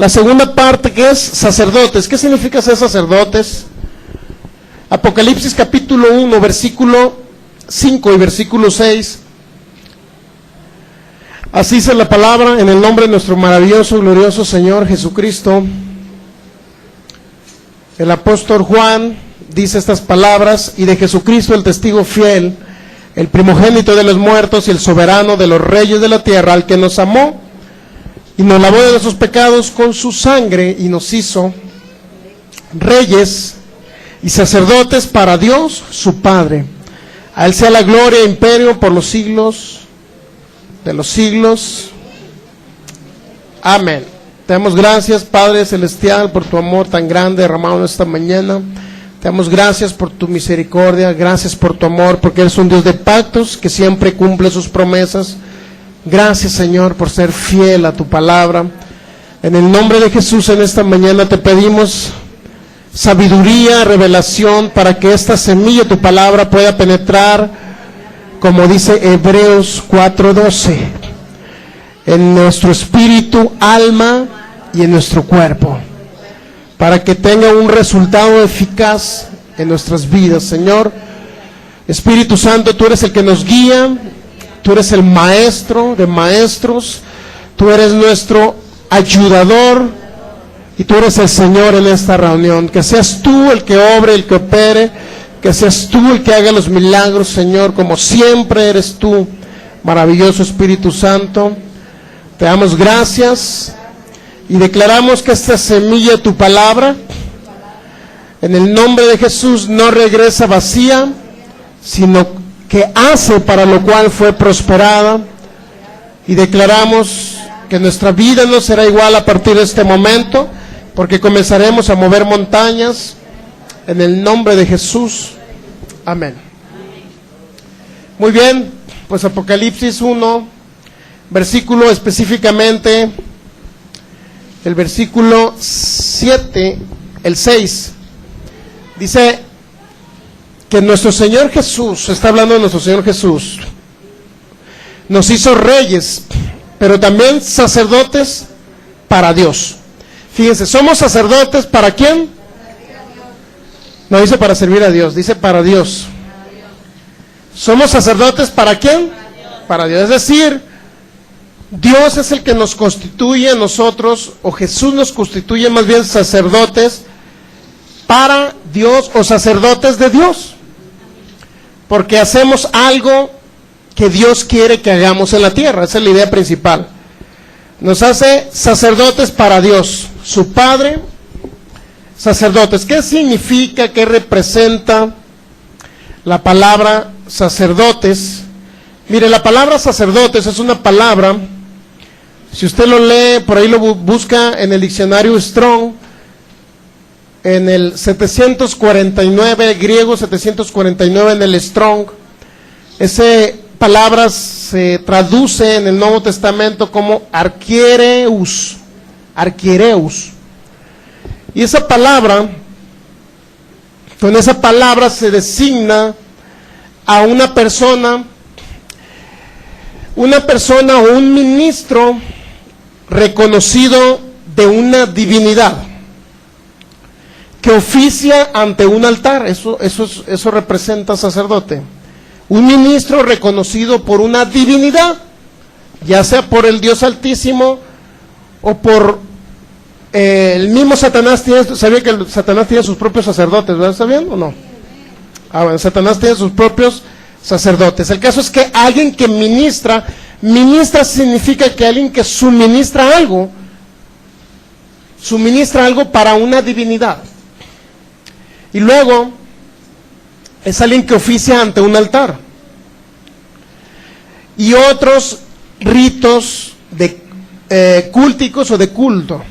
La segunda parte, que es sacerdotes. ¿Qué significa ser sacerdotes? Apocalipsis capítulo 1, versículo 5 y versículo 6. Así dice la palabra, en el nombre de nuestro maravilloso, glorioso Señor Jesucristo. El apóstol Juan dice estas palabras: y de Jesucristo, el testigo fiel, el primogénito de los muertos y el soberano de los reyes de la tierra, al que nos amó y nos lavó de nuestros pecados con su sangre y nos hizo reyes y sacerdotes para Dios su Padre. A Él sea la gloria e imperio por los siglos de los siglos. Amén. Te damos gracias, Padre Celestial, por tu amor tan grande derramado en esta mañana. Te damos gracias por tu misericordia, gracias por tu amor, porque eres un Dios de pactos que siempre cumple sus promesas. Gracias, Señor, por ser fiel a tu palabra. En el nombre de Jesús, en esta mañana te pedimos sabiduría, revelación, para que esta semilla de tu palabra pueda penetrar, como dice Hebreos 4:12, en nuestro espíritu, alma y en nuestro cuerpo, para que tenga un resultado eficaz en nuestras vidas. Señor, Espíritu Santo, tú eres el que nos guía. Tú eres el maestro de maestros, tú eres nuestro ayudador y tú eres el Señor en esta reunión. Que seas tú el que obre, el que opere, que seas tú el que haga los milagros, Señor, como siempre eres tú, maravilloso Espíritu Santo. Te damos gracias y declaramos que esta semilla de tu palabra, en el nombre de Jesús, no regresa vacía, sino que hace para lo cual fue prosperada, y declaramos que nuestra vida no será igual a partir de este momento, porque comenzaremos a mover montañas en el nombre de Jesús. Amén. Muy bien, pues Apocalipsis 1, versículo específicamente, el versículo 7, el 6, dice que nuestro Señor Jesús, está hablando de nuestro Señor Jesús, nos hizo reyes, pero también sacerdotes para Dios. Fíjense, somos sacerdotes ¿para quién? No dice para servir a Dios, dice para Dios. Somos sacerdotes ¿para quién? Para Dios. Es decir, Dios es el que nos constituye a nosotros, o Jesús nos constituye más bien sacerdotes para Dios, o sacerdotes de Dios, porque hacemos algo que Dios quiere que hagamos en la tierra. Esa es la idea principal. Nos hace sacerdotes para Dios, su Padre. Sacerdotes, ¿qué significa, qué representa la palabra sacerdotes? Mire, la palabra sacerdotes es una palabra, si usted lo lee, por ahí lo busca en el diccionario Strong, en el 749, griego 749 en el Strong, esa palabra se traduce en el Nuevo Testamento como archiereus, y esa palabra, con esa palabra se designa a una persona o un ministro reconocido de una divinidad, que oficia ante un altar. Eso representa sacerdote. Un ministro reconocido por una divinidad, ya sea por el Dios Altísimo o por el mismo Satanás. ¿Sabía que Satanás tiene sus propios sacerdotes? ¿Verdad? ¿Está bien o no? Bueno, Satanás tiene sus propios sacerdotes. El caso es que alguien que ministra significa que alguien que suministra algo para una divinidad. Y luego es alguien que oficia ante un altar. Y otros ritos de cúlticos o de culto.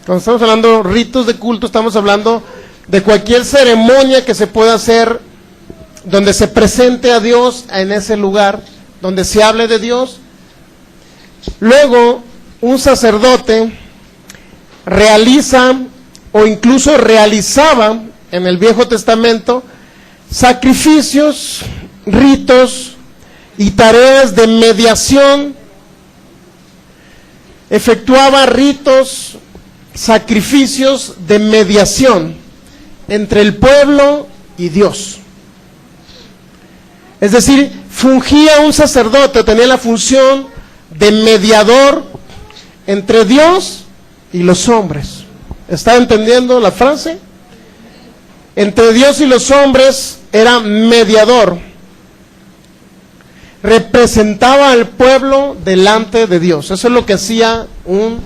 Cuando estamos hablando de ritos de culto, estamos hablando de cualquier ceremonia que se pueda hacer donde se presente a Dios en ese lugar, donde se hable de Dios. Luego, un sacerdote realiza, o incluso realizaba en el Viejo Testamento, sacrificios, ritos y tareas de mediación. Efectuaba ritos sacrificios de mediación entre el pueblo y Dios. Es decir, fungía un sacerdote, tenía la función de mediador entre Dios y los hombres. ¿Está entendiendo la frase? Entre Dios y los hombres era mediador. Representaba al pueblo delante de Dios. Eso es lo que hacía un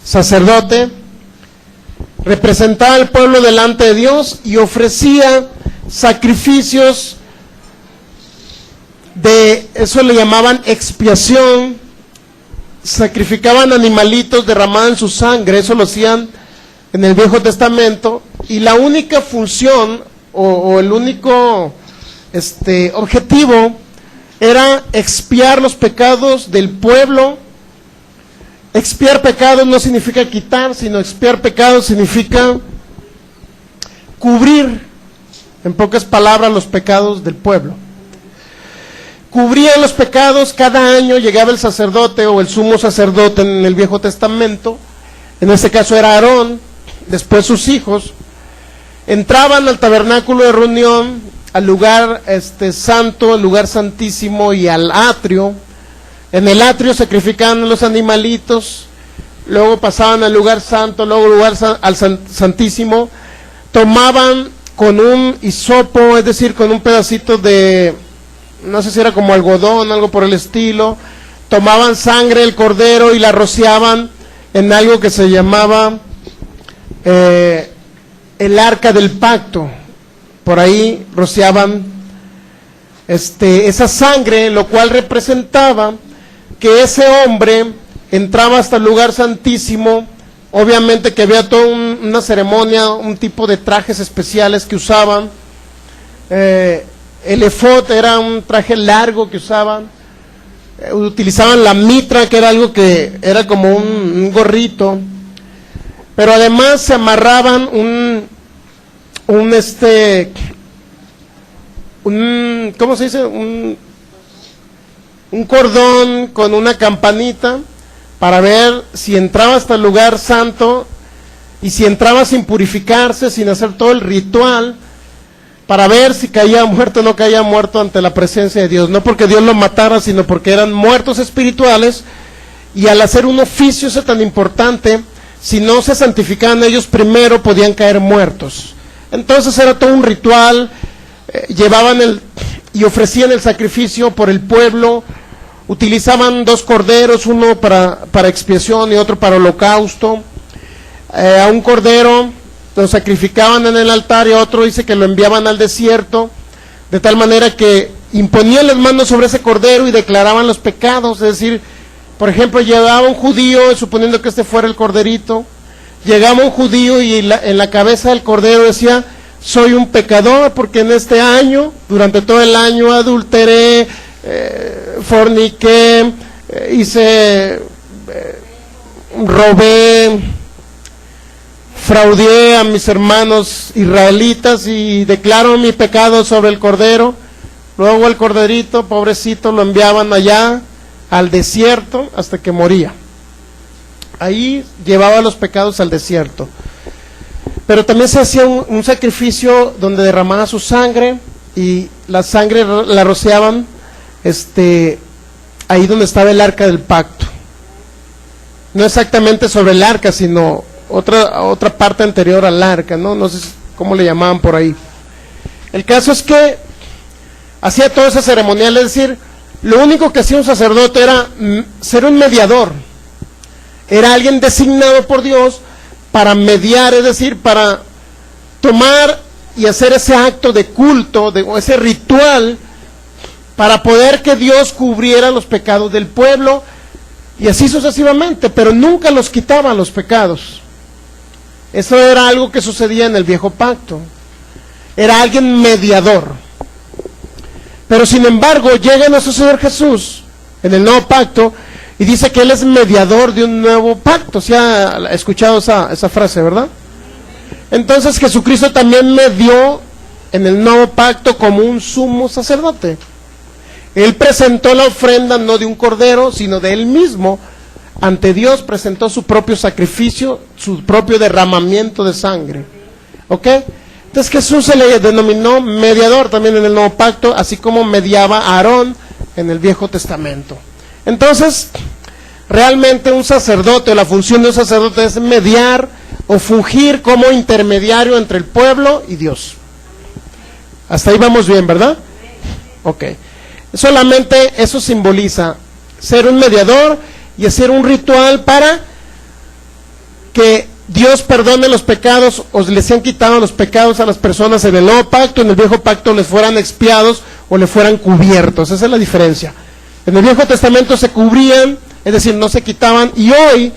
sacerdote. Representaba al pueblo delante de Dios y ofrecía sacrificios de, eso le llamaban expiación. Sacrificaban animalitos, derramaban su sangre, eso lo hacían en el Viejo Testamento, y la única función o el único objetivo era expiar los pecados del pueblo. Expiar pecados no significa quitar, sino expiar pecados significa cubrir, en pocas palabras, los pecados del pueblo. Cubrían los pecados. Cada año llegaba el sacerdote o el sumo sacerdote en el Viejo Testamento, en este caso era Aarón, después sus hijos, entraban al tabernáculo de reunión, al lugar santo, al lugar santísimo y al atrio. En el atrio sacrificaban los animalitos, luego pasaban al lugar santo, luego al santísimo, tomaban con un hisopo, es decir, con un pedacito de, no sé si era como algodón, algo por el estilo, tomaban sangre del cordero y la rociaban en algo que se llamaba el arca del pacto. Por ahí rociaban esa sangre, lo cual representaba que ese hombre entraba hasta el lugar santísimo. Obviamente que había toda una ceremonia, un tipo de trajes especiales que usaban. El efod era un traje largo que usaban. Utilizaban la mitra, que era algo que era como un gorrito. Pero además se amarraban ¿cómo se dice? Un cordón con una campanita para ver si entraba hasta el lugar santo, y si entraba sin purificarse, sin hacer todo el ritual, para ver si caía muerto o no caía muerto ante la presencia de Dios. No porque Dios lo matara, sino porque eran muertos espirituales, y al hacer un oficio ese tan importante, si no se santificaban ellos primero, podían caer muertos. Entonces era todo un ritual. Llevaban y ofrecían el sacrificio por el pueblo. Utilizaban 2 corderos, uno para expiación y otro para holocausto. A un cordero lo sacrificaban en el altar, y a otro dice que lo enviaban al desierto, de tal manera que imponían las manos sobre ese cordero y declaraban los pecados. Es decir, por ejemplo, llegaba un judío, suponiendo que fuera el corderito, llegaba un judío y en la cabeza del cordero decía: soy un pecador porque en este año, durante todo el año, adulteré, forniqué, robé, fraudeé a mis hermanos israelitas, y declaro mi pecado sobre el cordero. Luego el corderito, pobrecito, lo enviaban allá al desierto hasta que moría. Ahí llevaba los pecados al desierto. Pero también se hacía un sacrificio donde derramaba su sangre, y la sangre la rociaban ahí donde estaba el arca del pacto. No exactamente sobre el arca, sino otra parte anterior al arca, no sé cómo le llamaban por ahí. El caso es que hacía todo ese ceremonial. Es decir, lo único que hacía un sacerdote era ser un mediador. Era alguien designado por Dios para mediar, es decir, para tomar y hacer ese acto de culto, o ese ritual, para poder que Dios cubriera los pecados del pueblo, y así sucesivamente, pero nunca los quitaba los pecados. Eso era algo que sucedía en el Viejo Pacto. Era alguien mediador. Pero sin embargo, llega nuestro Señor Jesús en el Nuevo Pacto y dice que Él es mediador de un nuevo pacto. ¿Se ha escuchado esa frase, verdad? Entonces Jesucristo también medió en el Nuevo Pacto como un sumo sacerdote. Él presentó la ofrenda no de un cordero, sino de Él mismo, ante Dios presentó su propio sacrificio, su propio derramamiento de sangre. ¿Ok? Entonces Jesús se le denominó mediador también en el Nuevo Pacto, así como mediaba a Aarón en el Viejo Testamento. Entonces, realmente un sacerdote, o la función de un sacerdote es mediar o fungir como intermediario entre el pueblo y Dios. Hasta ahí vamos bien, ¿verdad? Ok. Solamente eso simboliza ser un mediador y hacer un ritual para que Dios perdone los pecados, o les han quitado los pecados a las personas en el Nuevo Pacto. En el Viejo Pacto les fueran expiados o les fueran cubiertos. Esa es la diferencia. En el Viejo Testamento se cubrían, es decir, no se quitaban, y hoy,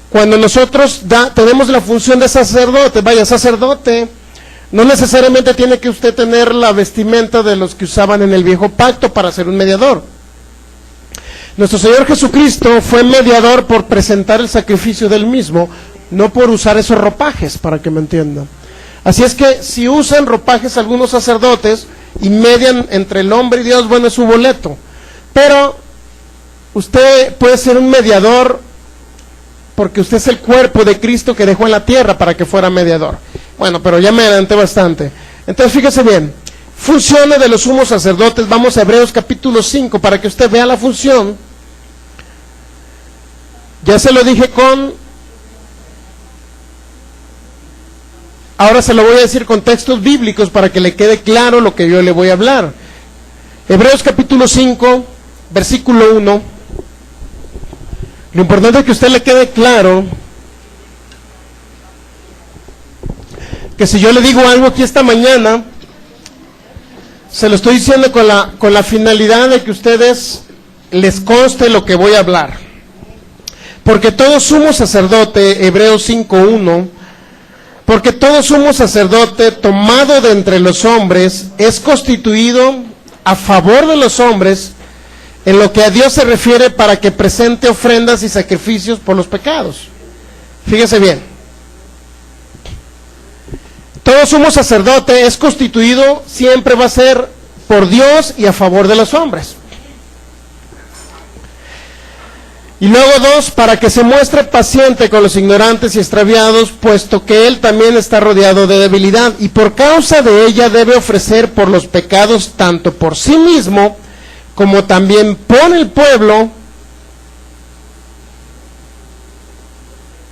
cuando nosotros tenemos la función de sacerdote, vaya, sacerdote, no necesariamente tiene que usted tener la vestimenta de los que usaban en el Viejo Pacto para ser un mediador. Nuestro Señor Jesucristo fue mediador por presentar el sacrificio del mismo, no por usar esos ropajes, para que me entiendan. Así es que si usan ropajes algunos sacerdotes y median entre el hombre y Dios, bueno, es su boleto. Pero usted puede ser un mediador porque usted es el cuerpo de Cristo que dejó en la tierra para que fuera mediador. Bueno, pero ya me adelanté bastante. Entonces fíjese bien, funciones de los sumos sacerdotes. Vamos a Hebreos capítulo 5 para que usted vea la función. Ya se lo dije ahora se lo voy a decir con textos bíblicos para que le quede claro lo que yo le voy a hablar. Hebreos capítulo 5, versículo 1. Lo importante es que a usted le quede claro que si yo le digo algo aquí esta mañana, se lo estoy diciendo con la finalidad de que ustedes les conste lo que voy a hablar. Porque todo sumo sacerdote, Hebreos 5:1, porque todo sumo sacerdote tomado de entre los hombres es constituido a favor de los hombres en lo que a Dios se refiere para que presente ofrendas y sacrificios por los pecados. Fíjese bien. Todo sumo sacerdote es constituido, siempre va a ser por Dios y a favor de los hombres. Y luego 2, para que se muestre paciente con los ignorantes y extraviados, puesto que él también está rodeado de debilidad, y por causa de ella debe ofrecer por los pecados tanto por sí mismo, como también por el pueblo.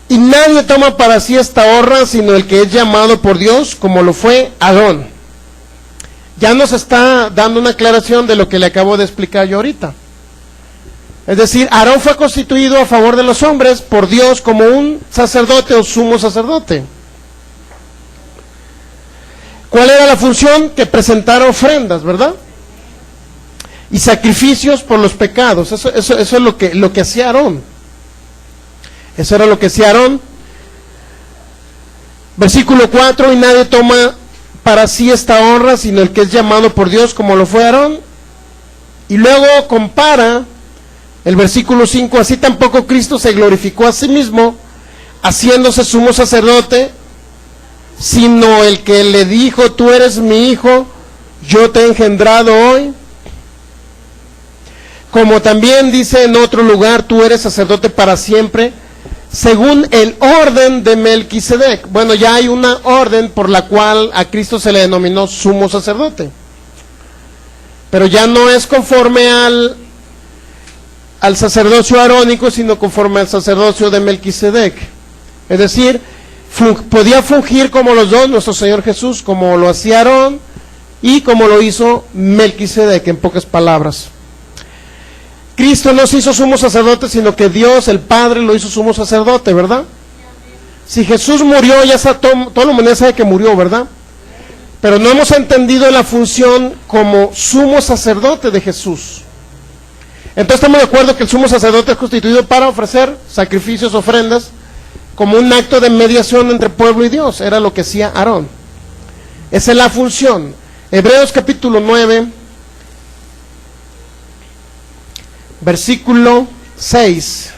Y nadie toma para sí esta honra, sino el que es llamado por Dios, como lo fue Aarón. Ya nos está dando una aclaración de lo que le acabo de explicar yo ahorita. Es decir, Aarón fue constituido a favor de los hombres por Dios como un sacerdote o sumo sacerdote. ¿Cuál era la función? Que presentara ofrendas, ¿verdad? Y sacrificios por los pecados. Eso es lo que hacía Aarón. Eso era lo que hacía Aarón. Versículo 4, y nadie toma para sí esta honra, sino el que es llamado por Dios, como lo fue Aarón. Y luego compara el versículo 5, así tampoco Cristo se glorificó a sí mismo, haciéndose sumo sacerdote, sino el que le dijo, tú eres mi hijo, yo te he engendrado hoy. Como también dice en otro lugar, tú eres sacerdote para siempre, según el orden de Melquisedec. Bueno, ya hay una orden por la cual a Cristo se le denominó sumo sacerdote. Pero ya no es conforme al sacerdocio arónico, sino conforme al sacerdocio de Melquisedec. Es decir, podía fungir como los dos, nuestro Señor Jesús, como lo hacía Aarón y como lo hizo Melquisedec, en pocas palabras. Cristo no se hizo sumo sacerdote, sino que Dios, el Padre, lo hizo sumo sacerdote, ¿verdad? Si Jesús murió, ya toda la humanidad sabe que murió, ¿verdad? Pero no hemos entendido la función como sumo sacerdote de Jesús. Entonces estamos de acuerdo que el sumo sacerdote es constituido para ofrecer sacrificios, ofrendas, como un acto de mediación entre pueblo y Dios. Era lo que hacía Aarón. Esa es la función. Hebreos capítulo 9, versículo 6.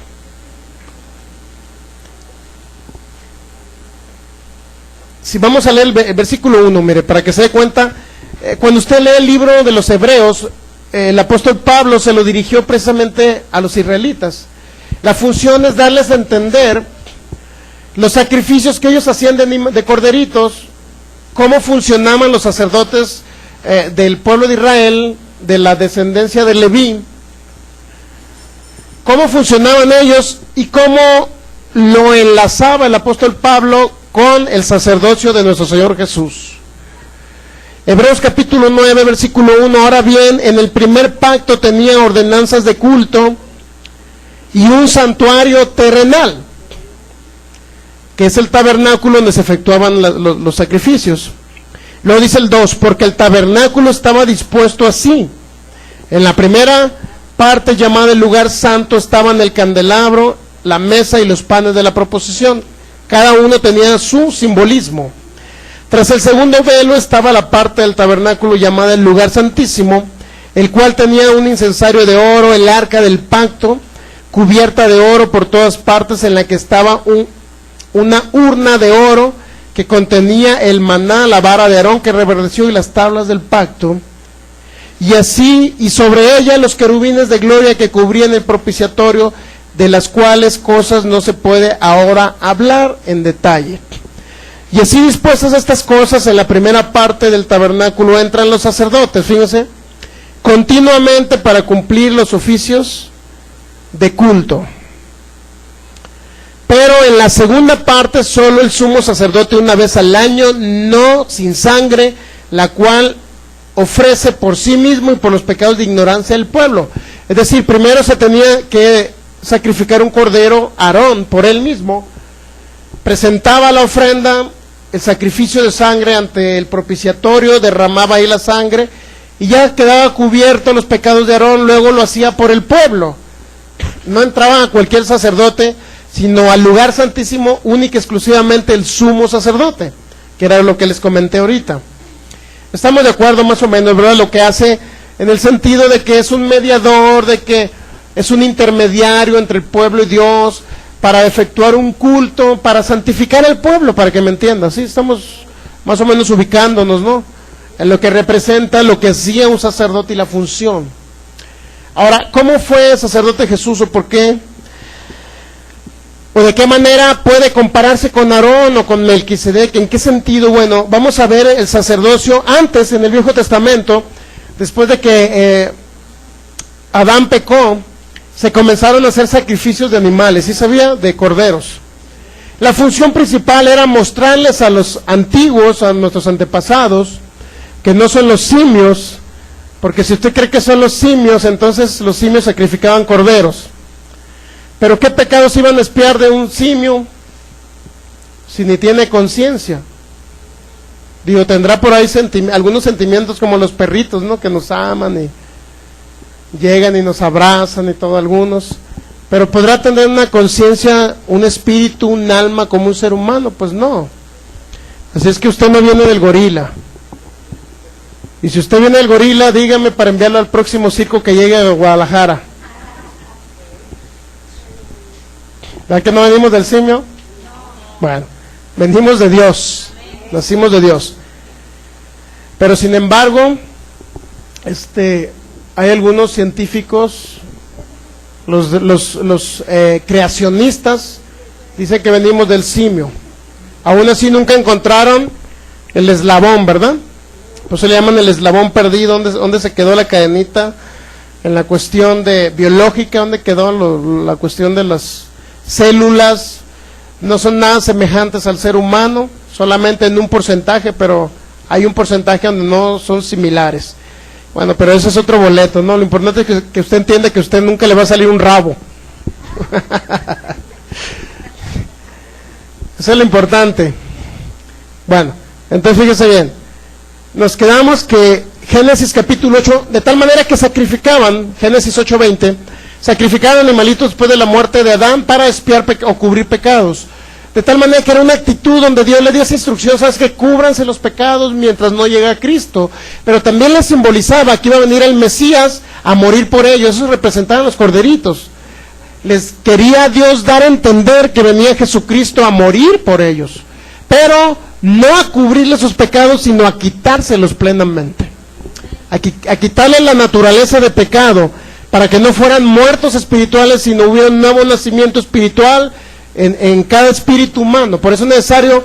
Si vamos a leer el versículo 1, mire, para que se dé cuenta, cuando usted lee el libro de los Hebreos, el apóstol Pablo se lo dirigió precisamente a los israelitas. La función es darles a entender los sacrificios que ellos hacían de corderitos, cómo funcionaban los sacerdotes del pueblo de Israel, de la descendencia de Leví, cómo funcionaban ellos y cómo lo enlazaba el apóstol Pablo con el sacerdocio de nuestro Señor Jesús. Hebreos capítulo 9, versículo 1, ahora bien, en el primer pacto tenía ordenanzas de culto y un santuario terrenal, que es el tabernáculo donde se efectuaban los sacrificios. Luego dice el 2, porque el tabernáculo estaba dispuesto así. En la primera parte, llamada el lugar santo, estaban el candelabro, la mesa y los panes de la proposición. Cada uno tenía su simbolismo. Tras el segundo velo estaba la parte del tabernáculo llamada el lugar santísimo, el cual tenía un incensario de oro, el arca del pacto, cubierta de oro por todas partes, en la que estaba una urna de oro que contenía el maná, la vara de Aarón que reverdeció y las tablas del pacto, y así, y sobre ella los querubines de gloria que cubrían el propiciatorio, de las cuales cosas no se puede ahora hablar en detalle. Y así dispuestas estas cosas, en la primera parte del tabernáculo entran los sacerdotes, fíjense, continuamente para cumplir los oficios de culto. Pero en la segunda parte solo el sumo sacerdote una vez al año, no sin sangre, la cual ofrece por sí mismo y por los pecados de ignorancia del pueblo. Es decir, primero se tenía que sacrificar un cordero, Aarón, por él mismo, presentaba la ofrenda, el sacrificio de sangre ante el propiciatorio, derramaba ahí la sangre, y ya quedaba cubierto los pecados de Aarón, luego lo hacía por el pueblo. No entraba a cualquier sacerdote, sino al lugar santísimo única y exclusivamente el sumo sacerdote, que era lo que les comenté ahorita. Estamos de acuerdo más o menos, ¿verdad? Lo que hace en el sentido de que es un mediador, de que es un intermediario entre el pueblo y Dios, para efectuar un culto, para santificar al pueblo, para que me entiendan, ¿sí? Estamos más o menos ubicándonos, ¿no? En lo que representa lo que hacía un sacerdote y la función. Ahora, ¿cómo fue el sacerdote Jesús o por qué? ¿O de qué manera puede compararse con Aarón o con Melquisedec? ¿En qué sentido? Bueno, vamos a ver el sacerdocio antes, en el Viejo Testamento, después de que Adán pecó, se comenzaron a hacer sacrificios de animales, ¿sí sabía? De corderos. La función principal era mostrarles a los antiguos, a nuestros antepasados, que no son los simios, porque si usted cree que son los simios, entonces los simios sacrificaban corderos. Pero ¿qué pecados iban a espiar de un simio si ni tiene conciencia? Digo, tendrá por ahí algunos sentimientos como los perritos, ¿no? Que nos aman y llegan y nos abrazan y todo, algunos. Pero ¿podrá tener una conciencia, un espíritu, un alma como un ser humano? Pues no. Así es que usted no viene del gorila. Y si usted viene del gorila, dígame para enviarlo al próximo circo que llegue a Guadalajara. ¿Verdad que no venimos del simio? Bueno, venimos de Dios, nacimos de Dios. Pero sin embargo, hay algunos científicos, los creacionistas, dicen que venimos del simio. Aún así nunca encontraron el eslabón, ¿verdad? Por eso le llaman el eslabón perdido, donde se quedó la cadenita en la cuestión de biológica, donde quedó la cuestión de las células. No son nada semejantes al ser humano, solamente en un porcentaje, pero hay un porcentaje donde no son similares. Bueno, pero ese es otro boleto, ¿no? Lo importante es que usted entienda que a usted nunca le va a salir un rabo. Eso es lo importante. Bueno, entonces fíjese bien. Nos quedamos que Génesis capítulo 8, de tal manera que sacrificaban, Génesis 8:20, sacrificaban animalitos después de la muerte de Adán para expiar o cubrir pecados. De tal manera que era una actitud donde Dios le dio esa instrucción, sabes que cúbranse los pecados mientras no llega Cristo. Pero también les simbolizaba que iba a venir el Mesías a morir por ellos. Eso representaban los corderitos. Les quería Dios dar a entender que venía Jesucristo a morir por ellos, pero no a cubrirles sus pecados, sino a quitárselos plenamente, a quitarle la naturaleza de pecado, para que no fueran muertos espirituales, sino hubiera un nuevo nacimiento espiritual en cada espíritu humano. Por eso es necesario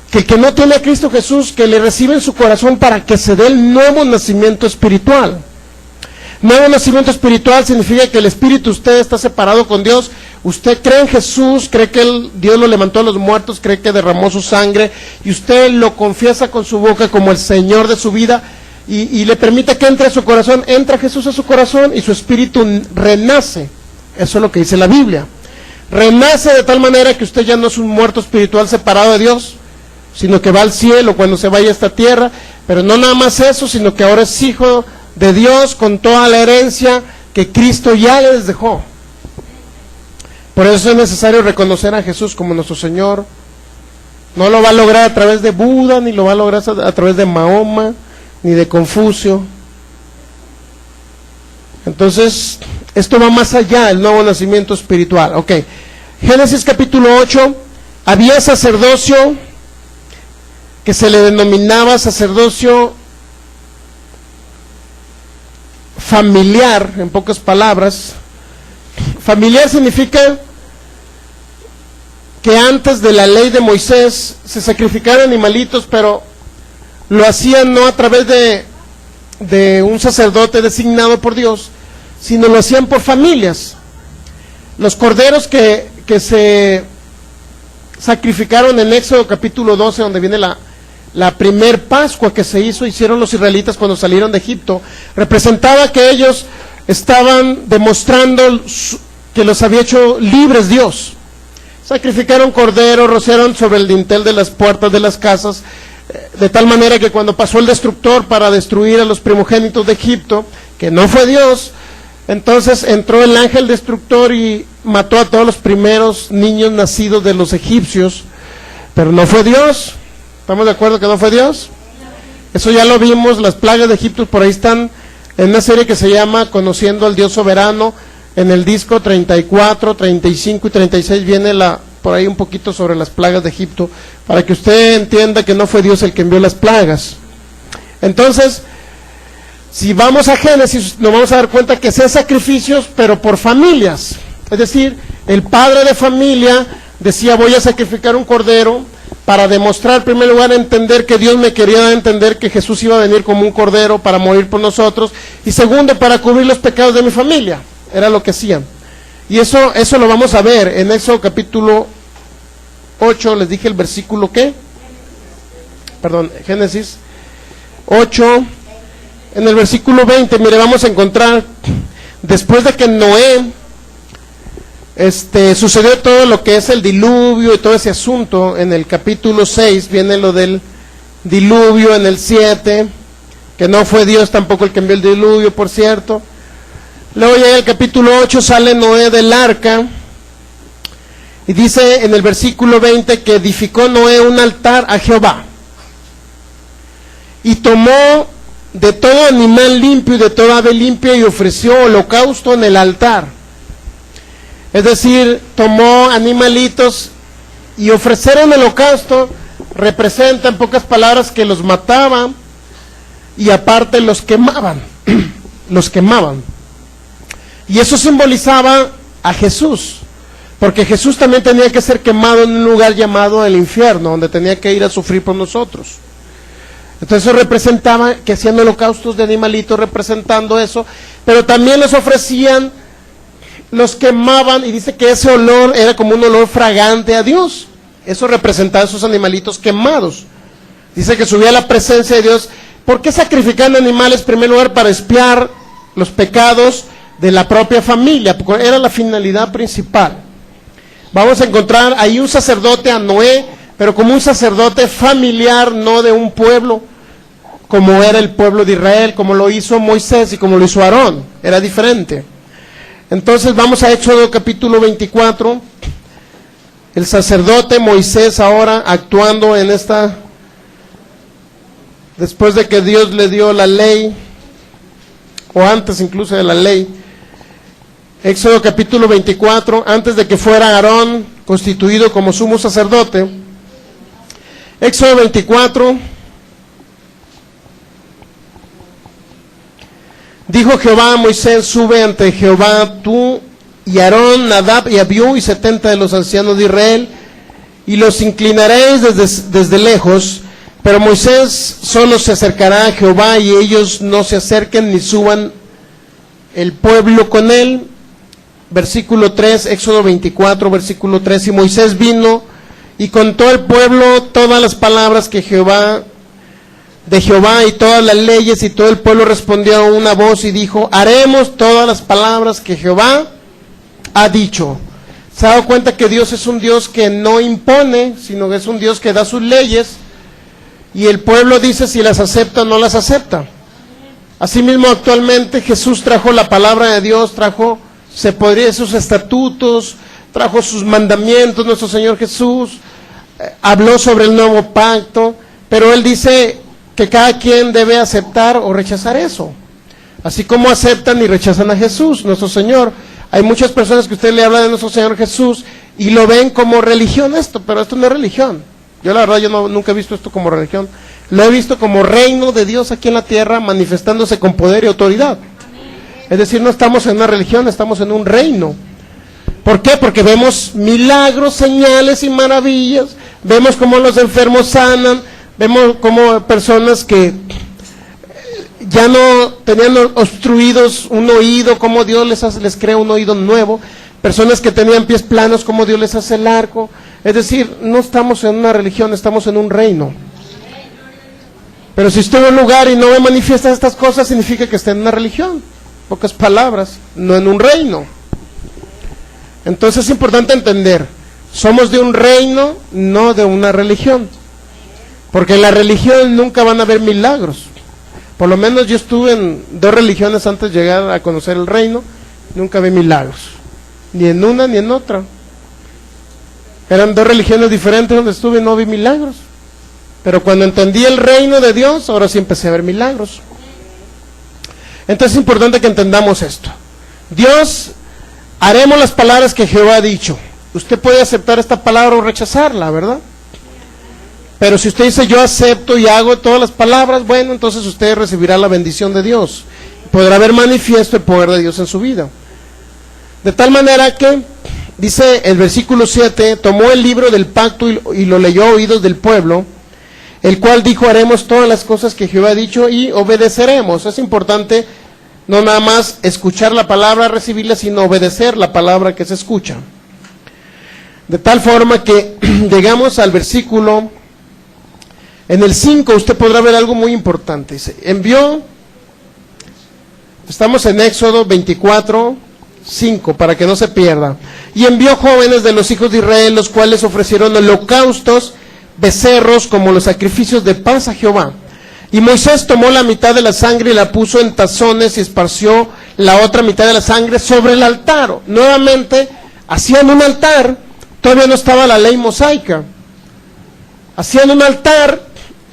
que el que no tiene a Cristo Jesús, que le reciba en su corazón para que se dé el nuevo nacimiento espiritual. Nuevo nacimiento espiritual significa que el espíritu usted está separado con Dios. Usted cree en Jesús, cree que Dios lo levantó a los muertos, cree que derramó su sangre, y usted lo confiesa con su boca como el Señor de su vida, y le permite que entre a su corazón. Entra Jesús a su corazón y su espíritu renace. Eso es lo que dice la Biblia. Renace de tal manera que usted ya no es un muerto espiritual separado de Dios, sino que va al cielo cuando se vaya a esta tierra. Pero no nada más eso, sino que ahora es hijo de Dios con toda la herencia que Cristo ya les dejó. Por eso es necesario reconocer a Jesús como nuestro Señor. No lo va a lograr a través de Buda, ni lo va a lograr a través de Mahoma, ni de Confucio. Entonces, esto va más allá del nuevo nacimiento espiritual. Ok, Génesis capítulo 8, había sacerdocio que se le denominaba sacerdocio familiar, en pocas palabras. Familiar significa que antes de la ley de Moisés se sacrificaban animalitos, pero lo hacían no a través de un sacerdote designado por Dios, sino lo hacían por familias. Los corderos que se sacrificaron en Éxodo capítulo 12, donde viene la primer Pascua que hicieron los israelitas cuando salieron de Egipto, representaba que ellos estaban demostrando que los había hecho libres Dios. Sacrificaron corderos, rociaron sobre el dintel de las puertas de las casas, de tal manera que cuando pasó el destructor para destruir a los primogénitos de Egipto, que no fue Dios, entonces entró el ángel destructor y mató a todos los primeros niños nacidos de los egipcios, pero no fue Dios. ¿Estamos de acuerdo que no fue Dios? Eso ya lo vimos, las plagas de Egipto por ahí están en una serie que se llama Conociendo al Dios Soberano. En el disco 34, 35 y 36 viene por ahí un poquito sobre las plagas de Egipto, para que usted entienda que no fue Dios el que envió las plagas. Entonces, si vamos a Génesis, nos vamos a dar cuenta que sean sacrificios, pero por familias. Es decir, el padre de familia decía: voy a sacrificar un cordero para demostrar, en primer lugar, entender que Dios me quería dar a entender que Jesús iba a venir como un cordero para morir por nosotros, y segundo, para cubrir los pecados de mi familia. Era lo que hacían. Y eso lo vamos a ver en Éxodo capítulo 8, les dije el versículo ¿qué? Perdón, Génesis 8, en el versículo 20, mire, vamos a encontrar, después de que Noé, sucedió todo lo que es el diluvio y todo ese asunto. En el capítulo 6 viene lo del diluvio, en el 7, que no fue Dios tampoco el que envió el diluvio, por cierto. Luego llega el capítulo 8, sale Noé del arca, y dice en el versículo 20 que edificó Noé un altar a Jehová, y tomó de todo animal limpio y de toda ave limpia y ofreció holocausto en el altar. Es decir, tomó animalitos, y ofrecer un holocausto representa, en pocas palabras, que los mataban y aparte los quemaban. Los quemaban. Y eso simbolizaba a Jesús, porque Jesús también tenía que ser quemado en un lugar llamado el infierno, donde tenía que ir a sufrir por nosotros. Entonces eso representaba que hacían holocaustos de animalitos representando eso, pero también los ofrecían, los quemaban, y dice que ese olor era como un olor fragante a Dios. Eso representaba esos animalitos quemados. Dice que subía a la presencia de Dios. ¿Por qué sacrificaban animales? En primer lugar, para expiar los pecados de la propia familia, porque era la finalidad principal. Vamos a encontrar ahí un sacerdote a Noé, pero como un sacerdote familiar, no de un pueblo, como era el pueblo de Israel, como lo hizo Moisés y como lo hizo Aarón. Era diferente. Entonces vamos a Éxodo capítulo 24, el sacerdote Moisés ahora actuando en esta, después de que Dios le dio la ley, o antes incluso de la ley. Éxodo capítulo 24, antes de que fuera Aarón constituido como sumo sacerdote. Éxodo 24, Dijo Jehová a Moisés: sube ante Jehová tú y Aarón, Nadab y Abiú y 70 de los ancianos de Israel, y los inclinaréis desde lejos. Pero Moisés solo se acercará a Jehová, y ellos no se acerquen ni suban el pueblo con él. Versículo 3, Éxodo 24, versículo 3. Y Moisés vino y contó al pueblo todas las palabras de Jehová y todas las leyes, y todo el pueblo respondió a una voz y dijo: haremos todas las palabras que Jehová ha dicho. ¿Se ha dado cuenta que Dios es un Dios que no impone, sino que es un Dios que da sus leyes, y el pueblo dice si las acepta o no las acepta? Asimismo, actualmente Jesús trajo la palabra de Dios, trajo, se podría decir, sus estatutos, trajo sus mandamientos. Nuestro Señor Jesús habló sobre el nuevo pacto, pero Él dice que cada quien debe aceptar o rechazar eso, así como aceptan y rechazan a Jesús, nuestro Señor. Hay muchas personas que usted le habla de nuestro Señor Jesús y lo ven como religión esto, pero esto no es religión. Yo la verdad, nunca he visto esto como religión. Lo he visto como reino de Dios aquí en la tierra, manifestándose con poder y autoridad. Es decir, no estamos en una religión, estamos en un reino. ¿Por qué? Porque vemos milagros, señales y maravillas, vemos cómo los enfermos sanan, vemos cómo personas que ya no tenían obstruidos un oído, cómo Dios les crea un oído nuevo, personas que tenían pies planos, cómo Dios les hace el arco. Es decir, no estamos en una religión, estamos en un reino. Pero si usted va a un lugar y no me manifiesta estas cosas, significa que está en una religión. Pocas palabras, no en un reino. Entonces es importante entender, somos de un reino, no de una religión. Porque en la religión nunca van a haber milagros. Por lo menos yo estuve en 2 religiones antes de llegar a conocer el reino, nunca vi milagros. Ni en una ni en otra. Eran 2 religiones diferentes donde estuve y no vi milagros. Pero cuando entendí el reino de Dios, ahora sí empecé a ver milagros. Entonces es importante que entendamos esto. Dios, haremos las palabras que Jehová ha dicho. Usted puede aceptar esta palabra o rechazarla, ¿verdad? Pero si usted dice yo acepto y hago todas las palabras, bueno, entonces usted recibirá la bendición de Dios. Podrá ver manifiesto el poder de Dios en su vida. De tal manera que, dice el versículo 7, tomó el libro del pacto y lo leyó a oídos del pueblo, el cual dijo: haremos todas las cosas que Jehová ha dicho y obedeceremos. Es importante no nada más escuchar la palabra, recibirla, sino obedecer la palabra que se escucha. De tal forma que llegamos al versículo, en el 5 usted podrá ver algo muy importante. Dice, envió, estamos en Éxodo 24, 5, para que no se pierda. Y envió jóvenes de los hijos de Israel, los cuales ofrecieron holocaustos, becerros, como los sacrificios de paz a Jehová. Y Moisés tomó la mitad de la sangre y la puso en tazones y esparció la otra mitad de la sangre sobre el altar. Nuevamente, hacían un altar, todavía no estaba la ley mosaica. Hacían un altar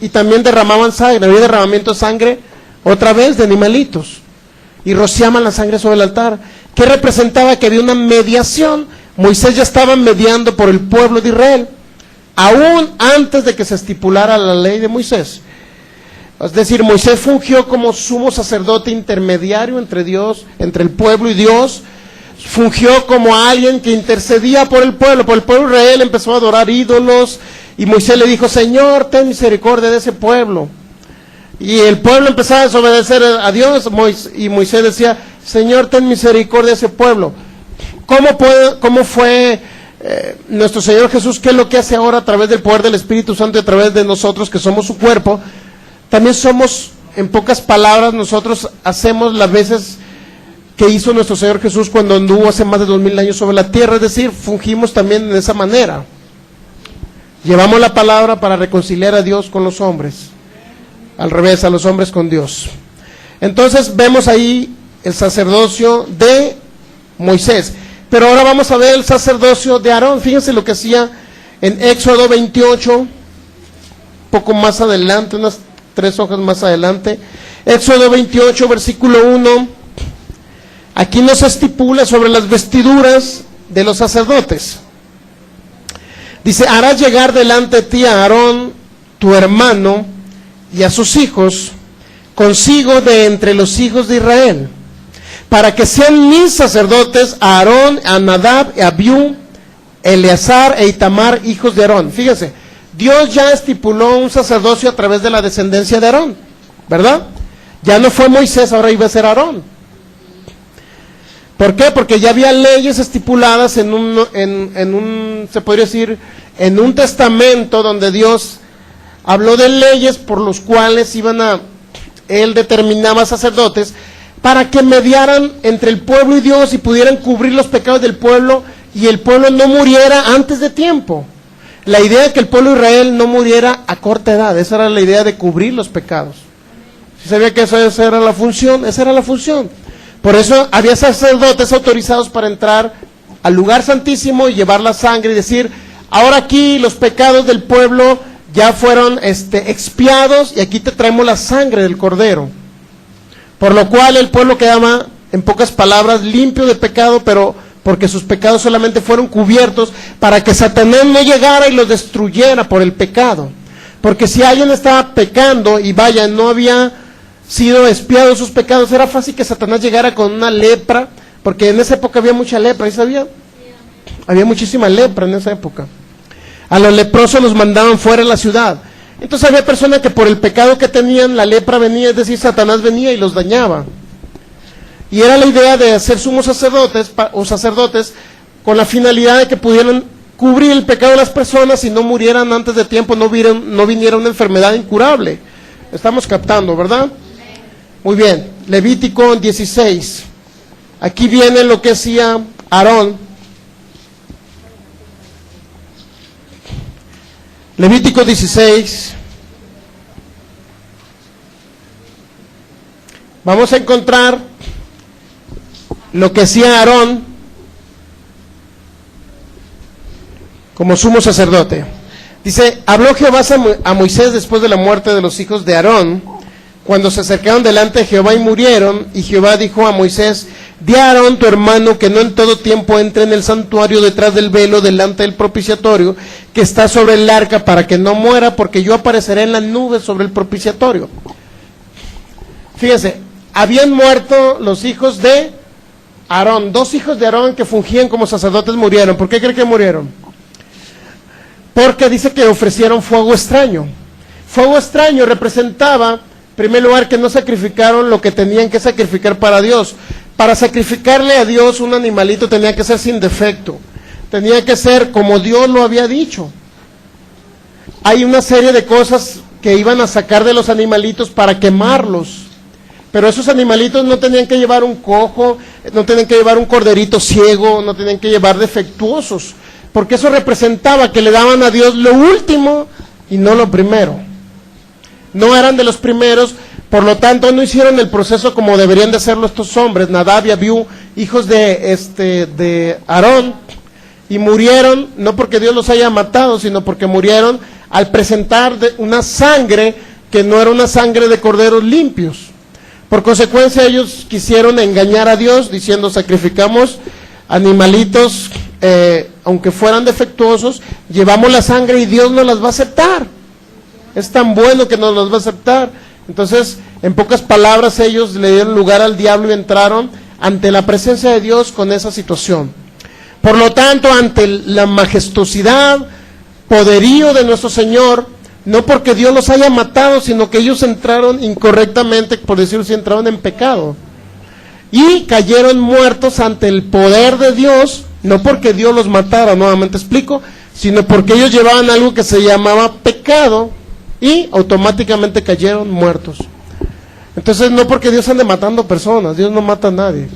y también derramaban sangre, había derramamiento de sangre otra vez de animalitos. Y rociaban la sangre sobre el altar, que representaba que había una mediación. Moisés ya estaba mediando por el pueblo de Israel, aún antes de que se estipulara la ley de Moisés. Es decir, Moisés fungió como sumo sacerdote intermediario entre Dios, entre el pueblo y Dios. Fungió como alguien que intercedía por el pueblo de Israel. Empezó a adorar ídolos y Moisés le dijo: Señor, ten misericordia de ese pueblo. Y el pueblo empezaba a desobedecer a Dios, y Moisés decía: Señor, ten misericordia de ese pueblo. ¿Cómo fue nuestro Señor Jesús? ¿Qué es lo que hace ahora a través del poder del Espíritu Santo y a través de nosotros que somos su cuerpo? También somos, en pocas palabras, nosotros hacemos las veces que hizo nuestro Señor Jesús cuando anduvo hace más de 2000 años sobre la tierra. Es decir, fungimos también de esa manera. Llevamos la palabra para reconciliar a Dios con los hombres. Al revés, a los hombres con Dios. Entonces vemos ahí el sacerdocio de Moisés. Pero ahora vamos a ver el sacerdocio de Aarón. Fíjense lo que hacía en Éxodo 28, poco más adelante, unas 3 hojas más adelante. Éxodo 28, versículo 1. Aquí nos estipula sobre las vestiduras de los sacerdotes. Dice: harás llegar delante de ti a Aarón, tu hermano, y a sus hijos, consigo de entre los hijos de Israel, para que sean mis sacerdotes a Aarón, a Nadab, a Abiú, Eleazar e Itamar, hijos de Aarón. Fíjese, Dios ya estipuló un sacerdocio a través de la descendencia de Aarón, ¿verdad? Ya no fue Moisés, ahora iba a ser Aarón. ¿Por qué? Porque ya había leyes estipuladas en un se podría decir, en un testamento donde Dios habló de leyes por los cuales él determinaba sacerdotes para que mediaran entre el pueblo y Dios y pudieran cubrir los pecados del pueblo y el pueblo no muriera antes de tiempo. La idea de que el pueblo de Israel no muriera a corta edad, esa era la idea de cubrir los pecados. ¿Sí sabía que esa era la función? Esa era la función. Por eso había sacerdotes autorizados para entrar al lugar santísimo y llevar la sangre y decir, ahora aquí los pecados del pueblo ya fueron expiados y aquí te traemos la sangre del cordero. Por lo cual el pueblo quedaba, en pocas palabras, limpio de pecado, pero porque sus pecados solamente fueron cubiertos para que Satanás no llegara y los destruyera por el pecado. Porque si alguien estaba pecando y vaya, no había sido expiado sus pecados, era fácil que Satanás llegara con una lepra, porque en esa época había mucha lepra, ¿y sabía? Había muchísima lepra en esa época. A los leprosos los mandaban fuera de la ciudad. Entonces había personas que por el pecado que tenían, la lepra venía, es decir, Satanás venía y los dañaba. Y era la idea de hacer sumos sacerdotes o sacerdotes con la finalidad de que pudieran cubrir el pecado de las personas y no murieran antes de tiempo, no viniera una enfermedad incurable. Estamos captando, ¿verdad? Muy bien, Levítico 16. Aquí viene lo que hacía Aarón. Levítico 16. Vamos a encontrar lo que hacía Aarón como sumo sacerdote. Dice, habló Jehová a Moisés después de la muerte de los hijos de Aarón, cuando se acercaron delante de Jehová y murieron, y Jehová dijo a Moisés, di a Aarón tu hermano que no en todo tiempo entre en el santuario detrás del velo delante del propiciatorio que está sobre el arca para que no muera, porque yo apareceré en la nube sobre el propiciatorio. Fíjense, habían muerto los hijos de Aarón, 2 hijos de Aarón que fungían como sacerdotes murieron. ¿Por qué cree que murieron? Porque dice que ofrecieron fuego extraño. Fuego extraño representaba, en primer lugar, que no sacrificaron lo que tenían que sacrificar para Dios. Para sacrificarle a Dios un animalito tenía que ser sin defecto. Tenía que ser como Dios lo había dicho. Hay una serie de cosas que iban a sacar de los animalitos para quemarlos. Pero esos animalitos no tenían que llevar un cojo, no tenían que llevar un corderito ciego, no tenían que llevar defectuosos. Porque eso representaba que le daban a Dios lo último y no lo primero. No eran de los primeros, por lo tanto no hicieron el proceso como deberían de hacerlo estos hombres, Nadab y Abiú, hijos de Aarón, y murieron, no porque Dios los haya matado, sino porque murieron al presentar una sangre que no era una sangre de corderos limpios. Por consecuencia ellos quisieron engañar a Dios diciendo sacrificamos animalitos, aunque fueran defectuosos, llevamos la sangre y Dios no las va a aceptar. Es tan bueno que nos los va a aceptar. Entonces, en pocas palabras, ellos le dieron lugar al diablo y entraron ante la presencia de Dios con esa situación. Por lo tanto, ante la majestuosidad, poderío de nuestro Señor, no porque Dios los haya matado, sino que ellos entraron incorrectamente, por decirlo así, entraron en pecado. Y cayeron muertos ante el poder de Dios, no porque Dios los matara, nuevamente explico, sino porque ellos llevaban algo que se llamaba pecado, y automáticamente cayeron muertos. Entonces no porque Dios ande matando personas, Dios no mata a nadie,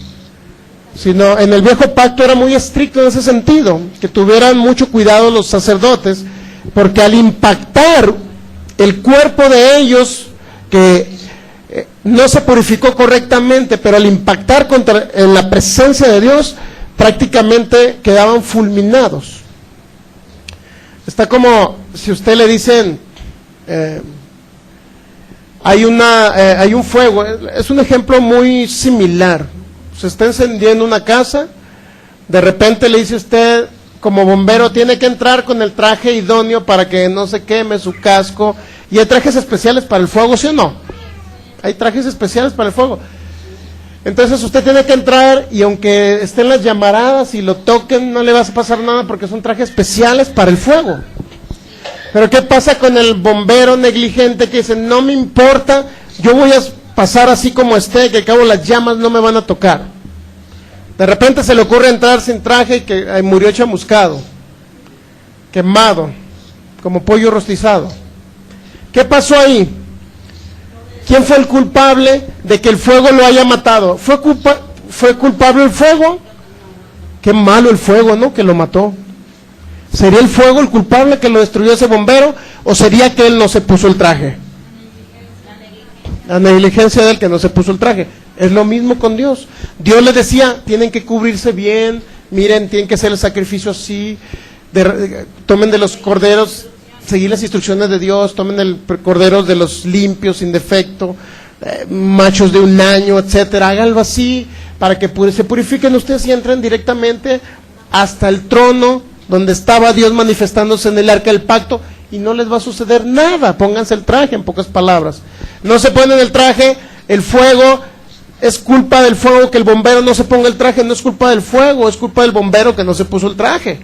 sino en el viejo pacto era muy estricto en ese sentido, que tuvieran mucho cuidado los sacerdotes, porque al impactar el cuerpo de ellos, que no se purificó correctamente, pero al impactar en la presencia de Dios, prácticamente quedaban fulminados. Está como si usted le dicen, hay un fuego, es un ejemplo muy similar. Se está encendiendo una casa, de repente le dice usted, como bombero, tiene que entrar con el traje idóneo para que no se queme su casco, y hay trajes especiales para el fuego, ¿sí o no? hay trajes especiales para el fuego. Entonces usted tiene que entrar y aunque estén las llamaradas y lo toquen, no le va a pasar nada porque son trajes especiales para el fuego. Pero ¿qué pasa con el bombero negligente que dice, no me importa, yo voy a pasar así como esté, que al cabo las llamas no me van a tocar? De repente se le ocurre entrar sin traje y que murió chamuscado, quemado, como pollo rostizado. ¿Qué pasó ahí? ¿Quién fue el culpable de que el fuego lo haya matado? ¿Fue culpable el fuego? Qué malo el fuego, ¿no? Que lo mató. ¿Sería el fuego el culpable que lo destruyó ese bombero? ¿O sería que él no se puso el traje? La negligencia del que no se puso el traje. Es lo mismo con Dios. Dios les decía, tienen que cubrirse bien, miren, tienen que hacer el sacrificio así, tomen de los corderos, seguir las instrucciones de Dios, tomen el corderos de los limpios, sin defecto, machos de 1 año, etcétera, háganlo así, para que se purifiquen ustedes y entren directamente hasta el trono, donde estaba Dios manifestándose en el arca del pacto, y no les va a suceder nada. Pónganse el traje, en pocas palabras. No se ponen el traje, el fuego, es culpa del fuego que el bombero no se ponga el traje, no es culpa del fuego, es culpa del bombero que no se puso el traje.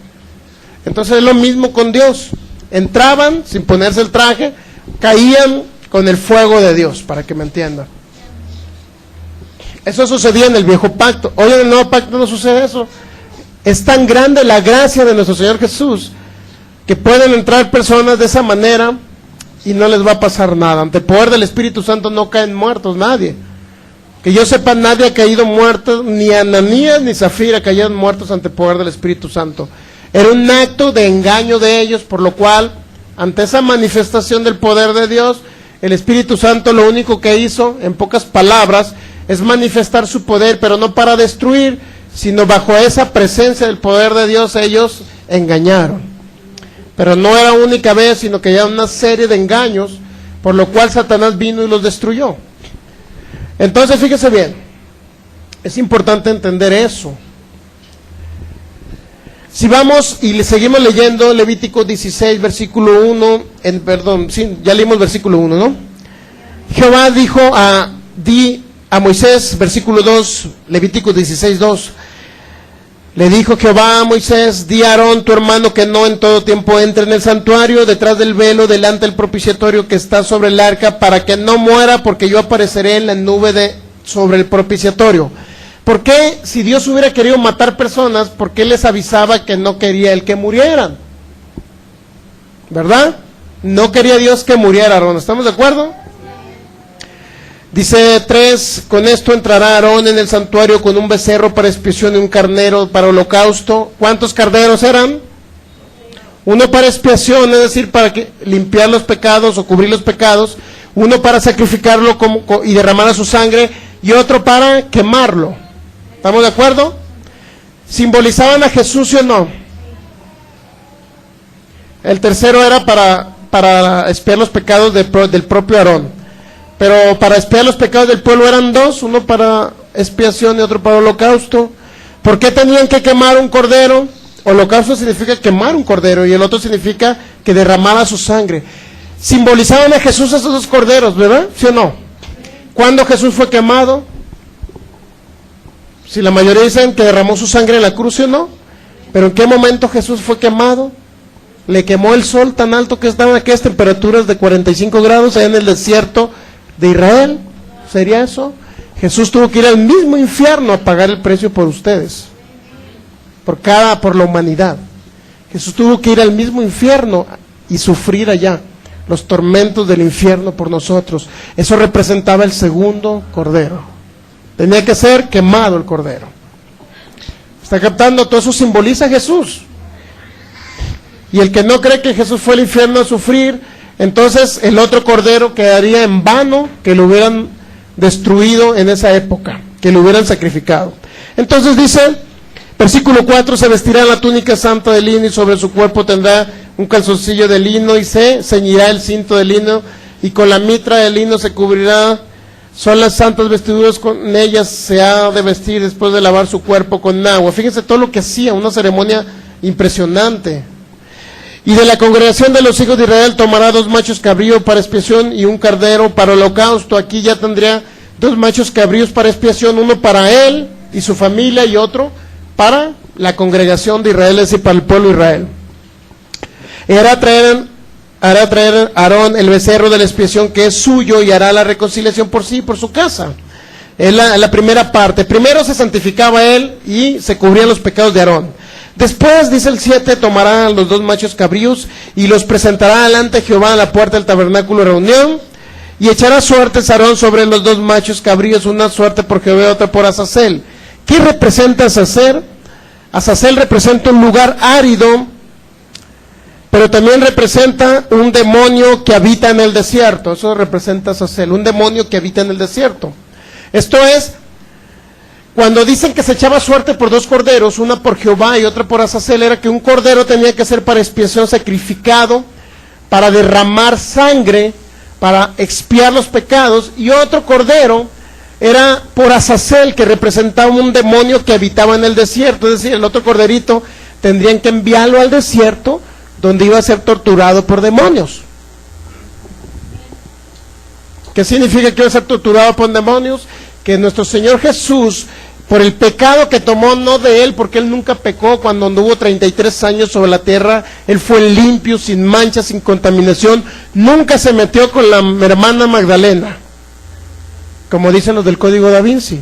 Entonces es lo mismo con Dios. Entraban sin ponerse el traje, caían con el fuego de Dios, para que me entiendan. Eso sucedía en el viejo pacto. Hoy en el nuevo pacto no sucede eso. Es tan grande la gracia de nuestro Señor Jesús que pueden entrar personas de esa manera y no les va a pasar nada. Ante el poder del Espíritu Santo no caen muertos nadie. Que yo sepa, nadie ha caído muerto, ni Ananías ni Zafira cayeron muertos ante el poder del Espíritu Santo. Era un acto de engaño de ellos, por lo cual, ante esa manifestación del poder de Dios, el Espíritu Santo lo único que hizo, en pocas palabras, es manifestar su poder, pero no para destruir, sino bajo esa presencia del poder de Dios ellos engañaron. Pero no era única vez, sino que ya una serie de engaños, por lo cual Satanás vino y los destruyó. Entonces, fíjese bien, es importante entender eso. Si vamos y le seguimos leyendo Levítico 16, versículo 1, ya leímos versículo 1, ¿no? Jehová dijo a Moisés, versículo 2, Levítico 16, 2, le dijo Jehová a Moisés, di a Aarón tu hermano que no en todo tiempo entre en el santuario, detrás del velo, delante del propiciatorio que está sobre el arca, para que no muera, porque yo apareceré en la nube sobre el propiciatorio. ¿Por qué, si Dios hubiera querido matar personas, por qué les avisaba que no quería Él que murieran? ¿Verdad? No quería Dios que muriera Aarón, ¿estamos de acuerdo? Dice 3, con esto entrará Aarón en el santuario con un becerro para expiación y un carnero para holocausto. ¿Cuántos carneros eran? Uno para expiación, es decir, para limpiar los pecados o cubrir los pecados. Uno para sacrificarlo y derramar a su sangre, y otro para quemarlo. ¿Estamos de acuerdo? ¿Simbolizaban a Jesús, sí o no? El tercero era para expiar los pecados del propio Aarón. Pero para expiar los pecados del pueblo eran 2, uno para expiación y otro para holocausto. ¿Por qué tenían que quemar un cordero? Holocausto significa quemar un cordero y el otro significa que derramara su sangre. Simbolizaban a Jesús esos 2 corderos, ¿verdad? ¿Sí o no? ¿Cuándo Jesús fue quemado? Si la mayoría dicen que derramó su sangre en la cruz, ¿sí o no? Pero ¿en qué momento Jesús fue quemado? Le quemó el sol tan alto que estaban aquellas temperaturas de 45 grados allá en el desierto de Israel. ¿Sería eso? Jesús tuvo que ir al mismo infierno a pagar el precio por ustedes, por la humanidad. Jesús tuvo que ir al mismo infierno y sufrir allá los tormentos del infierno por nosotros. Eso representaba el segundo cordero. Tenía que ser quemado el cordero. ¿Está captando? Todo eso simboliza a Jesús. Y el que no cree que Jesús fue al infierno a sufrir, entonces el otro cordero quedaría en vano, que lo hubieran destruido en esa época, que lo hubieran sacrificado. Entonces dice, versículo 4, se vestirá la túnica santa de lino y sobre su cuerpo tendrá un calzoncillo de lino y se ceñirá el cinto de lino y con la mitra de lino se cubrirá. Son las santas vestiduras, con ellas se ha de vestir después de lavar su cuerpo con agua. Fíjense todo lo que hacía, una ceremonia impresionante. Y de la congregación de los hijos de Israel tomará 2 machos cabríos para expiación y un cordero para holocausto. Aquí ya tendría 2 machos cabríos para expiación, uno para él y su familia y otro para la congregación de Israel, es decir, para el pueblo de Israel. Y hará traer Aarón el becerro de la expiación que es suyo y hará la reconciliación por sí y por su casa. Es la primera parte. Primero se santificaba él y se cubrían los pecados de Aarón. Después, dice el 7, tomará los 2 machos cabríos y los presentará delante de Jehová a la puerta del tabernáculo de reunión, y echará suertes Aarón sobre los 2 machos cabríos, una suerte por Jehová y otra por Azazel. ¿Qué representa Azazel? Azazel representa un lugar árido, pero también representa un demonio que habita en el desierto. Eso representa Azazel, un demonio que habita en el desierto. Esto es, cuando dicen que se echaba suerte por 2 corderos, una por Jehová y otra por Azazel, era que un cordero tenía que ser para expiación sacrificado, para derramar sangre, para expiar los pecados, y otro cordero era por Azazel, que representaba un demonio que habitaba en el desierto. Es decir, el otro corderito tendrían que enviarlo al desierto, donde iba a ser torturado por demonios. ¿Qué significa que iba a ser torturado por demonios? Que nuestro Señor Jesús, por el pecado que tomó, no de él, porque él nunca pecó, cuando anduvo 33 años sobre la tierra, él fue limpio, sin mancha, sin contaminación, nunca se metió con la hermana Magdalena, como dicen los del Código Da Vinci.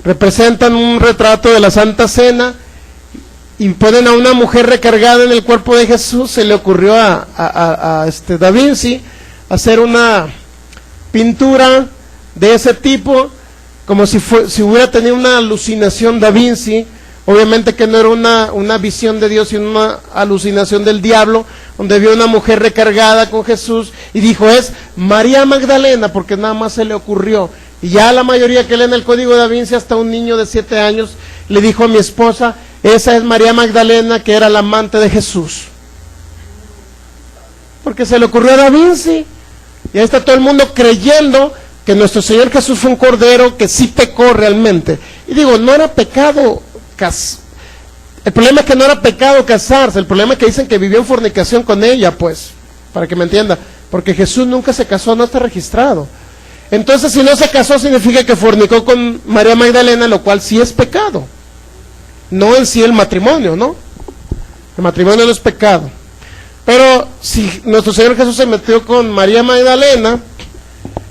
Representan un retrato de la Santa Cena, y ponen a una mujer recargada en el cuerpo de Jesús. Se le ocurrió a Da Vinci hacer una pintura de ese tipo, como si hubiera tenido una alucinación Da Vinci. Obviamente que no era una visión de Dios, sino una alucinación del diablo, donde vio una mujer recargada con Jesús y dijo, es María Magdalena, porque nada más se le ocurrió. Y ya la mayoría que leen el Código Da Vinci, hasta un niño de 7 años, le dijo a mi esposa, esa es María Magdalena, que era la amante de Jesús. Porque se le ocurrió a Da Vinci. Y ahí está todo el mundo creyendo que nuestro Señor Jesús fue un cordero que sí pecó realmente. Y digo, no era pecado el problema es que no era pecado casarse, el problema es que dicen que vivió en fornicación con ella, pues, para que me entienda, porque Jesús nunca se casó, no está registrado. Entonces, si no se casó, significa que fornicó con María Magdalena, lo cual sí es pecado. No en sí el matrimonio, ¿no? El matrimonio no es pecado. Pero si nuestro Señor Jesús se metió con María Magdalena,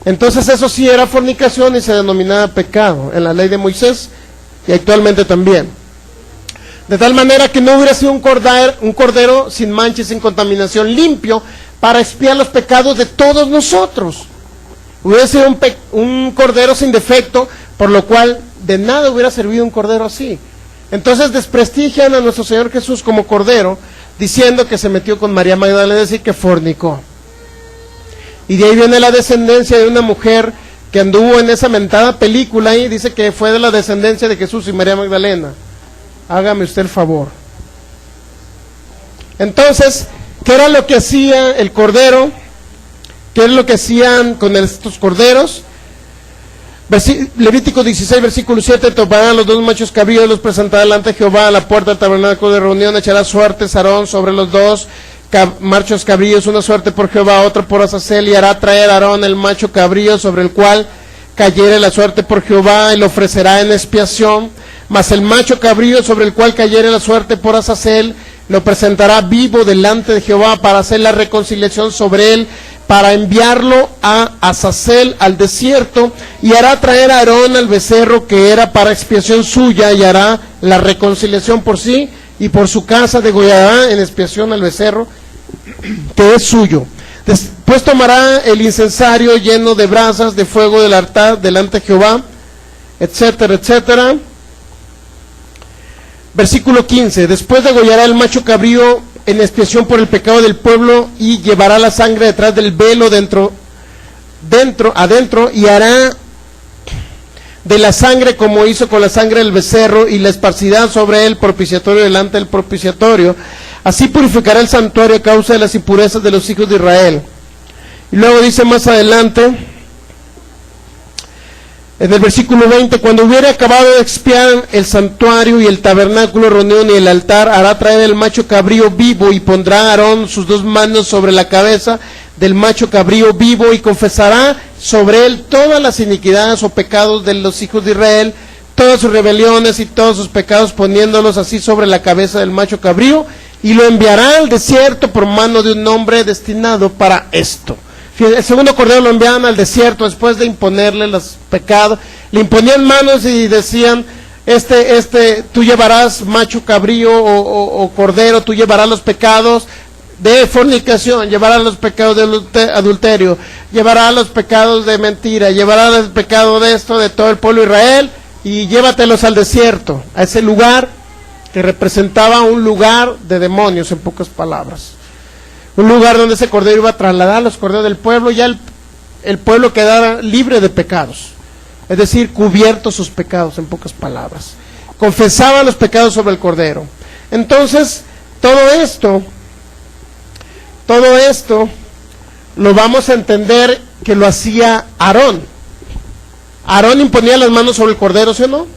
entonces eso sí era fornicación y se denominaba pecado en la ley de Moisés y actualmente también. De tal manera que no hubiera sido un cordero sin mancha y sin contaminación, limpio, para expiar los pecados de todos nosotros. Hubiera sido un cordero sin defecto, por lo cual de nada hubiera servido un cordero así. Entonces desprestigian a nuestro Señor Jesús como cordero, diciendo que se metió con María Magdalena, es decir, que fornicó. Y de ahí viene la descendencia de una mujer que anduvo en esa mentada película y dice que fue de la descendencia de Jesús y María Magdalena. Hágame usted el favor. Entonces, ¿qué era lo que hacía el cordero? ¿Qué es lo que hacían con estos corderos? Levítico 16, versículo 7, tomarán los 2 machos cabríos, los presentará delante de Jehová a la puerta del tabernáculo de reunión, echará suertes Aarón sobre los 2 machos cabríos, una suerte por Jehová, otra por Azazel, y hará traer Aarón el macho cabrío sobre el cual cayere la suerte por Jehová, y lo ofrecerá en expiación. Mas el macho cabrío sobre el cual cayere la suerte por Azazel, lo presentará vivo delante de Jehová para hacer la reconciliación sobre él, para enviarlo a Azazel al desierto, y hará traer a Aarón el becerro que era para expiación suya, y hará la reconciliación por sí y por su casa, degollará en expiación al becerro que es suyo. Después tomará el incensario lleno de brasas de fuego del altar delante de Jehová, etcétera, etcétera. Versículo 15, después degollará el macho cabrío en expiación por el pecado del pueblo y llevará la sangre detrás del velo adentro, y hará de la sangre como hizo con la sangre del becerro y la esparcirá sobre el propiciatorio delante del propiciatorio. Así purificará el santuario a causa de las impurezas de los hijos de Israel. Y luego dice más adelante, En el versículo 20, cuando hubiere acabado de expiar el santuario y el tabernáculo de reunión y el altar, hará traer el macho cabrío vivo y pondrá a Aarón sus 2 manos sobre la cabeza del macho cabrío vivo y confesará sobre él todas las iniquidades o pecados de los hijos de Israel, todas sus rebeliones y todos sus pecados, poniéndolos así sobre la cabeza del macho cabrío, y lo enviará al desierto por mano de un hombre destinado para esto. El segundo cordero lo enviaban al desierto después de imponerle los pecados. Le imponían manos y decían, tú llevarás macho cabrío o cordero, tú llevarás los pecados de fornicación, llevarás los pecados de adulterio, llevarás los pecados de mentira, llevarás el pecado de esto, de todo el pueblo de Israel, y llévatelos al desierto, a ese lugar que representaba un lugar de demonios, en pocas palabras. Un lugar donde ese cordero iba a trasladar los corderos del pueblo, ya el pueblo quedara libre de pecados, es decir, cubiertos sus pecados, en pocas palabras. Confesaban los pecados sobre el cordero. Entonces, todo esto lo vamos a entender que lo hacía Aarón. Aarón imponía las manos sobre el cordero, ¿sí o no?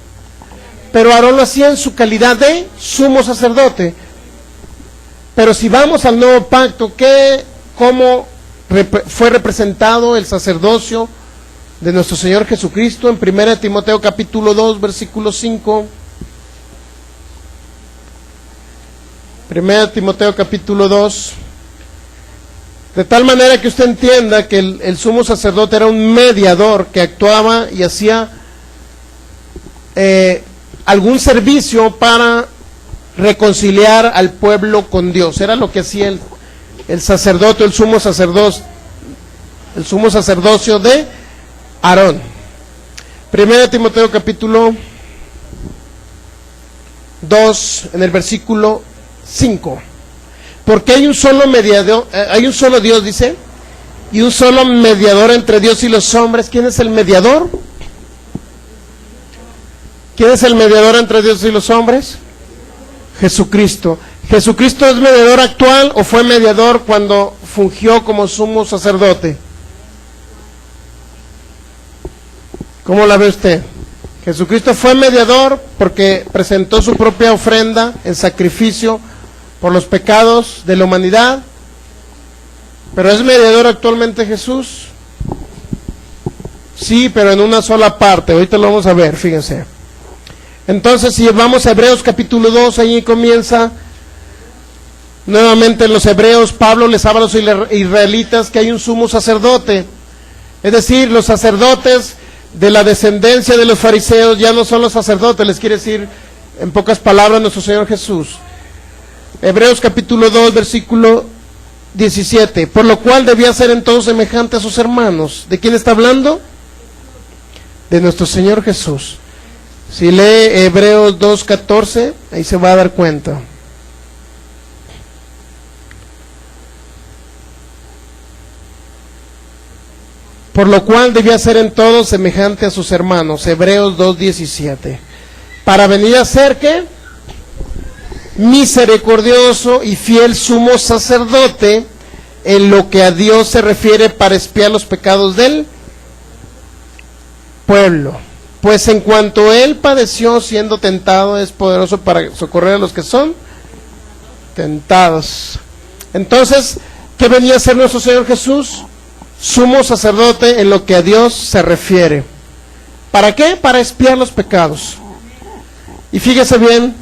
Pero Aarón lo hacía en su calidad de sumo sacerdote. Pero si vamos al nuevo pacto, ¿cómo fue representado el sacerdocio de nuestro Señor Jesucristo? En 1 Timoteo capítulo 2, versículo 5. 1 Timoteo capítulo 2. De tal manera que usted entienda que el sumo sacerdote era un mediador que actuaba y hacía algún servicio para reconciliar al pueblo con Dios. Era lo que hacía el sacerdote, el sumo sacerdocio de Aarón. 1 Timoteo capítulo 2, en el versículo 5. Porque hay un solo mediador, hay un solo Dios, dice, y un solo mediador entre Dios y los hombres. ¿Quién es el mediador? ¿Quién es el mediador entre Dios y los hombres? Jesucristo. ¿Jesucristo es mediador actual o fue mediador cuando fungió como sumo sacerdote? ¿Cómo la ve usted? Jesucristo fue mediador porque presentó su propia ofrenda en sacrificio por los pecados de la humanidad, pero ¿es mediador actualmente Jesús? Sí, pero en una sola parte. Ahorita lo vamos a ver, fíjense. Entonces, si vamos a Hebreos capítulo 2, ahí comienza nuevamente en los Hebreos. Pablo les habla a los israelitas que hay un sumo sacerdote, es decir, los sacerdotes de la descendencia de los fariseos ya no son los sacerdotes, les quiere decir en pocas palabras nuestro Señor Jesús. Hebreos capítulo 2, versículo 17. Por lo cual debía ser en todo semejante a sus hermanos. ¿De quién está hablando? De nuestro Señor Jesús. Si lee Hebreos 2, 14, ahí se va a dar cuenta. Por lo cual debía ser en todo semejante a sus hermanos. Hebreos 2, 17. Para venir a ser, ¿qué? Misericordioso y fiel sumo sacerdote en lo que a Dios se refiere para expiar los pecados del pueblo. Pues en cuanto él padeció siendo tentado, es poderoso para socorrer a los que son tentados. Entonces, ¿qué venía a ser nuestro Señor Jesús? Sumo sacerdote en lo que a Dios se refiere. ¿Para qué? Para expiar los pecados. Y fíjese bien,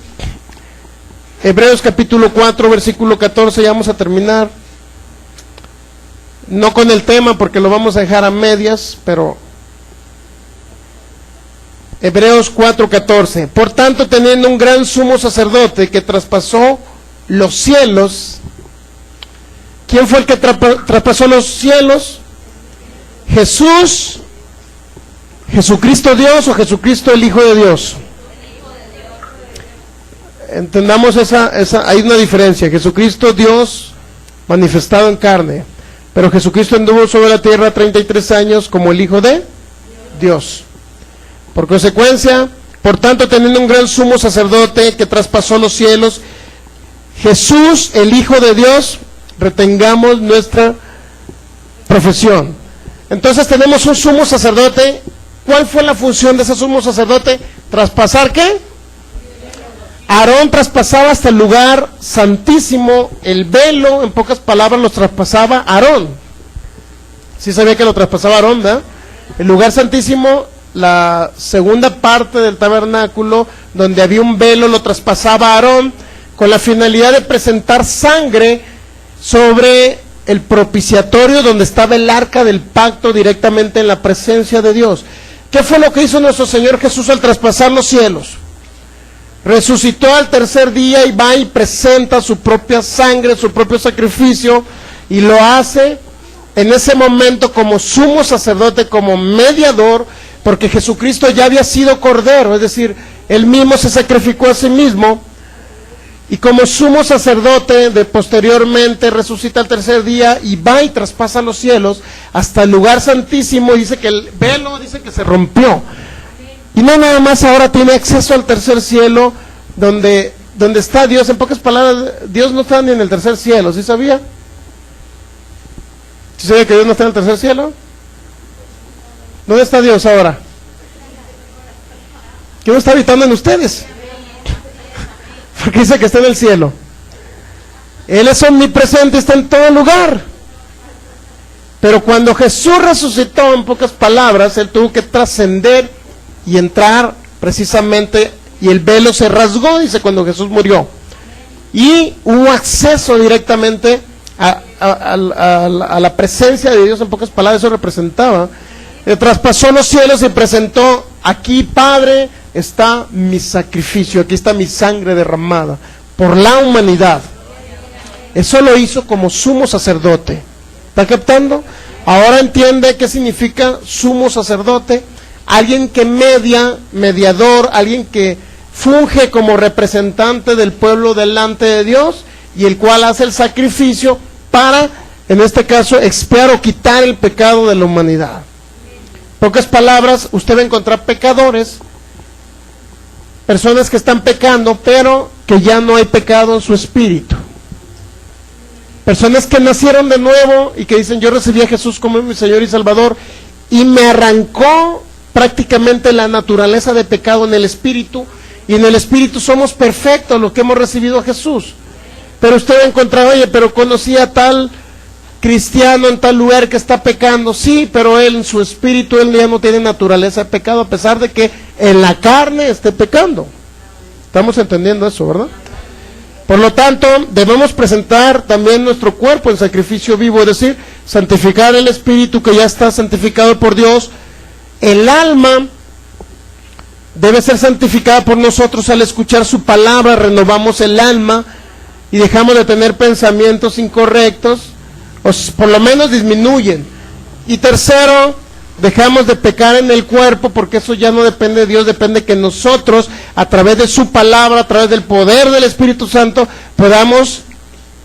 Hebreos capítulo 4, versículo 14, ya vamos a terminar. No con el tema porque lo vamos a dejar a medias, pero Hebreos 4, 14. Por tanto, teniendo un gran sumo sacerdote que traspasó los cielos. ¿Quién fue el que traspasó los cielos? Jesús, Jesucristo Dios o Jesucristo el Hijo de Dios. Entendamos hay una diferencia. Jesucristo Dios manifestado en carne, pero Jesucristo anduvo sobre la tierra 33 años como el Hijo de Dios. Por consecuencia, por tanto, teniendo un gran sumo sacerdote que traspasó los cielos, Jesús el Hijo de Dios, retengamos nuestra profesión. Entonces tenemos un sumo sacerdote ¿Cuál fue la función de ese sumo sacerdote? ¿Traspasar qué? Aarón traspasaba hasta el lugar santísimo, el velo, en pocas palabras, lo traspasaba Aarón. Sí sabía que lo traspasaba Aarón, ¿verdad? El lugar santísimo, la segunda parte del tabernáculo, donde había un velo, lo traspasaba Aarón, con la finalidad de presentar sangre sobre el propiciatorio, donde estaba el arca del pacto, directamente en la presencia de Dios. ¿Qué fue lo que hizo nuestro Señor Jesús al traspasar los cielos? Resucitó al tercer día y va y presenta su propia sangre, su propio sacrificio, y lo hace en ese momento como sumo sacerdote, como mediador, porque Jesucristo ya había sido cordero, es decir, él mismo se sacrificó a sí mismo, y como sumo sacerdote, posteriormente resucita al tercer día y va y traspasa los cielos hasta el lugar santísimo. Dice que el velo, dice que se rompió, y no nada más ahora tiene acceso al tercer cielo, donde está Dios. En pocas palabras, Dios no está ni en el tercer cielo. ¿Sí sabía? ¿Sí sabía que Dios no está en el tercer cielo? ¿Dónde está Dios ahora? ¿Quién está habitando en ustedes? Porque dice que está en el cielo. Él es omnipresente, está en todo lugar. Pero cuando Jesús resucitó, en pocas palabras, él tuvo que trascender y entrar precisamente, y el velo se rasgó, dice, cuando Jesús murió, y hubo acceso directamente a la presencia de Dios. En pocas palabras, eso representaba, traspasó los cielos y presentó: aquí, Padre, está mi sacrificio, aquí está mi sangre derramada por la humanidad. Eso lo hizo como sumo sacerdote. ¿Está captando? Ahora entiende qué significa sumo sacerdote. Alguien que mediador, alguien que funge como representante del pueblo delante de Dios, y el cual hace el sacrificio para, en este caso, expiar o quitar el pecado de la humanidad. En pocas palabras, usted va a encontrar pecadores, personas que están pecando, pero que ya no hay pecado en su espíritu. Personas que nacieron de nuevo y que dicen: yo recibí a Jesús como mi Señor y Salvador, y me arrancó prácticamente la naturaleza de pecado en el espíritu, y en el espíritu somos perfectos los que hemos recibido a Jesús. Pero usted va a encontrar: oye, pero conocí a tal cristiano en tal lugar que está pecando. Sí, pero él en su espíritu, él ya no tiene naturaleza de pecado, a pesar de que en la carne esté pecando. Estamos entendiendo eso, ¿verdad? Por lo tanto, debemos presentar también nuestro cuerpo en sacrificio vivo, es decir, santificar el espíritu que ya está santificado por Dios. El alma debe ser santificada por nosotros. Al escuchar su palabra, renovamos el alma y dejamos de tener pensamientos incorrectos, o por lo menos disminuyen. Y tercero, dejamos de pecar en el cuerpo, porque eso ya no depende de Dios, depende que nosotros, a través de su palabra, a través del poder del Espíritu Santo, podamos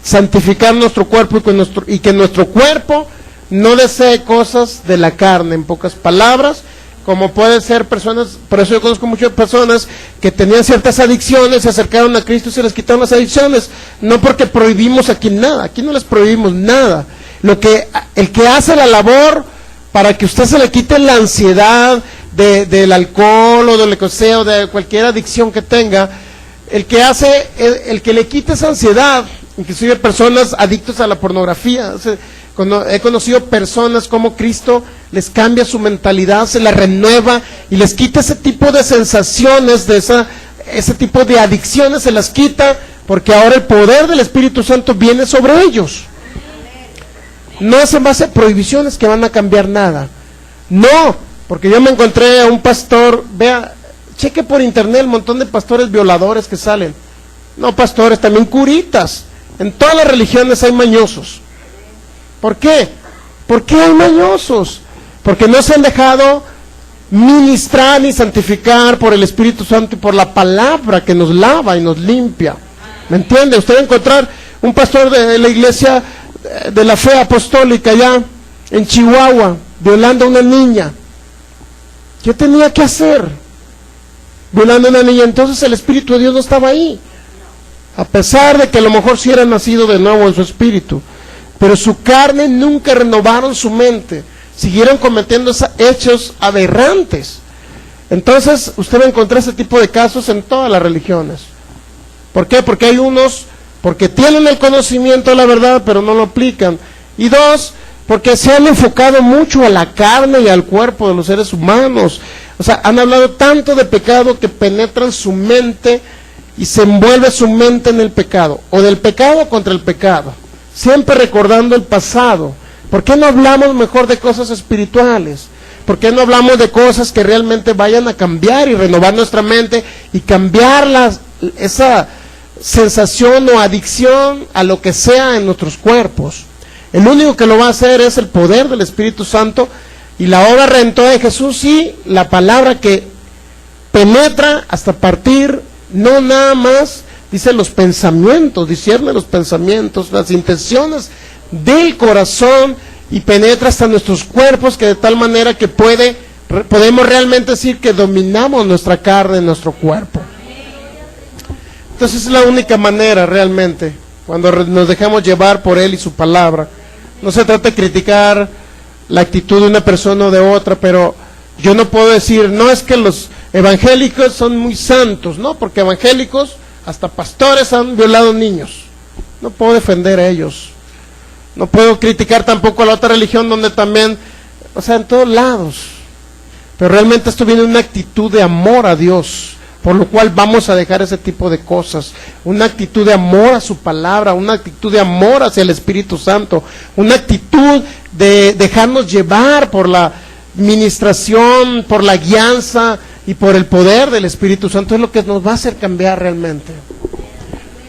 santificar nuestro cuerpo, y que nuestro cuerpo no desee cosas de la carne. En pocas palabras, como puede ser personas, por eso yo conozco muchas personas que tenían ciertas adicciones, se acercaron a Cristo y se les quitaron las adicciones. No porque prohibimos aquí nada, aquí no les prohibimos nada. El que hace la labor para que usted se le quite la ansiedad del alcohol o de lo que sea, o de cualquier adicción que tenga, el que le quite esa ansiedad, inclusive personas adictas a la pornografía. He conocido personas como Cristo les cambia su mentalidad, se la renueva y les quita ese tipo de sensaciones, ese tipo de adicciones, se las quita, porque ahora el poder del Espíritu Santo viene sobre ellos. No es en base a prohibiciones que van a cambiar nada. No, porque yo me encontré a un pastor, cheque por internet el montón de pastores violadores que salen. No pastores, también curitas. En todas las religiones hay mañosos. ¿Por qué? ¿Por qué hay mañosos? Porque no se han dejado ministrar ni santificar por el Espíritu Santo y por la palabra que nos lava y nos limpia. ¿Me entiende? Usted va a encontrar un pastor de la iglesia de la fe apostólica allá en Chihuahua violando a una niña. ¿Qué tenía que hacer? Violando a una niña. Entonces el Espíritu de Dios no estaba ahí, a pesar de que a lo mejor sí era nacido de nuevo en su espíritu, pero su carne nunca renovaron su mente. siguieron cometiendo hechos aberrantes. Entonces, usted va a encontrar ese tipo de casos en todas las religiones. ¿Por qué? Porque hay unos, porque tienen el conocimiento de la verdad, pero no lo aplican. Y dos, porque se han enfocado mucho a la carne y al cuerpo de los seres humanos. O sea, han hablado tanto de pecado que penetran su mente y se envuelve su mente en el pecado, o del pecado contra el pecado, siempre recordando el pasado. ¿Por qué no hablamos mejor de cosas espirituales? ¿Por qué no hablamos de cosas que realmente vayan a cambiar y renovar nuestra mente y cambiar esa sensación o adicción a lo que sea en nuestros cuerpos? El único que lo va a hacer es el poder del Espíritu Santo y la obra redentora de Jesús, y la palabra que penetra hasta partir, no nada más, dice los pensamientos, discierne los pensamientos, las intenciones del corazón, y penetra hasta nuestros cuerpos, que de tal manera que podemos realmente decir que dominamos nuestra carne, nuestro cuerpo. Entonces es la única manera realmente, cuando nos dejamos llevar por Él y su palabra. No se trata de criticar la actitud de una persona o de otra, pero yo no puedo decir, no es que los evangélicos son muy santos, no, porque evangélicos, hasta pastores han violado niños. No puedo defender a ellos. No puedo criticar tampoco a la otra religión donde también, o sea, en todos lados. Pero realmente esto viene de una actitud de amor a Dios, por lo cual vamos a dejar ese tipo de cosas. Una actitud de amor a su palabra, una actitud de amor hacia el Espíritu Santo, una actitud de dejarnos llevar por la ministración, por la guianza y por el poder del Espíritu Santo. Es lo que nos va a hacer cambiar realmente.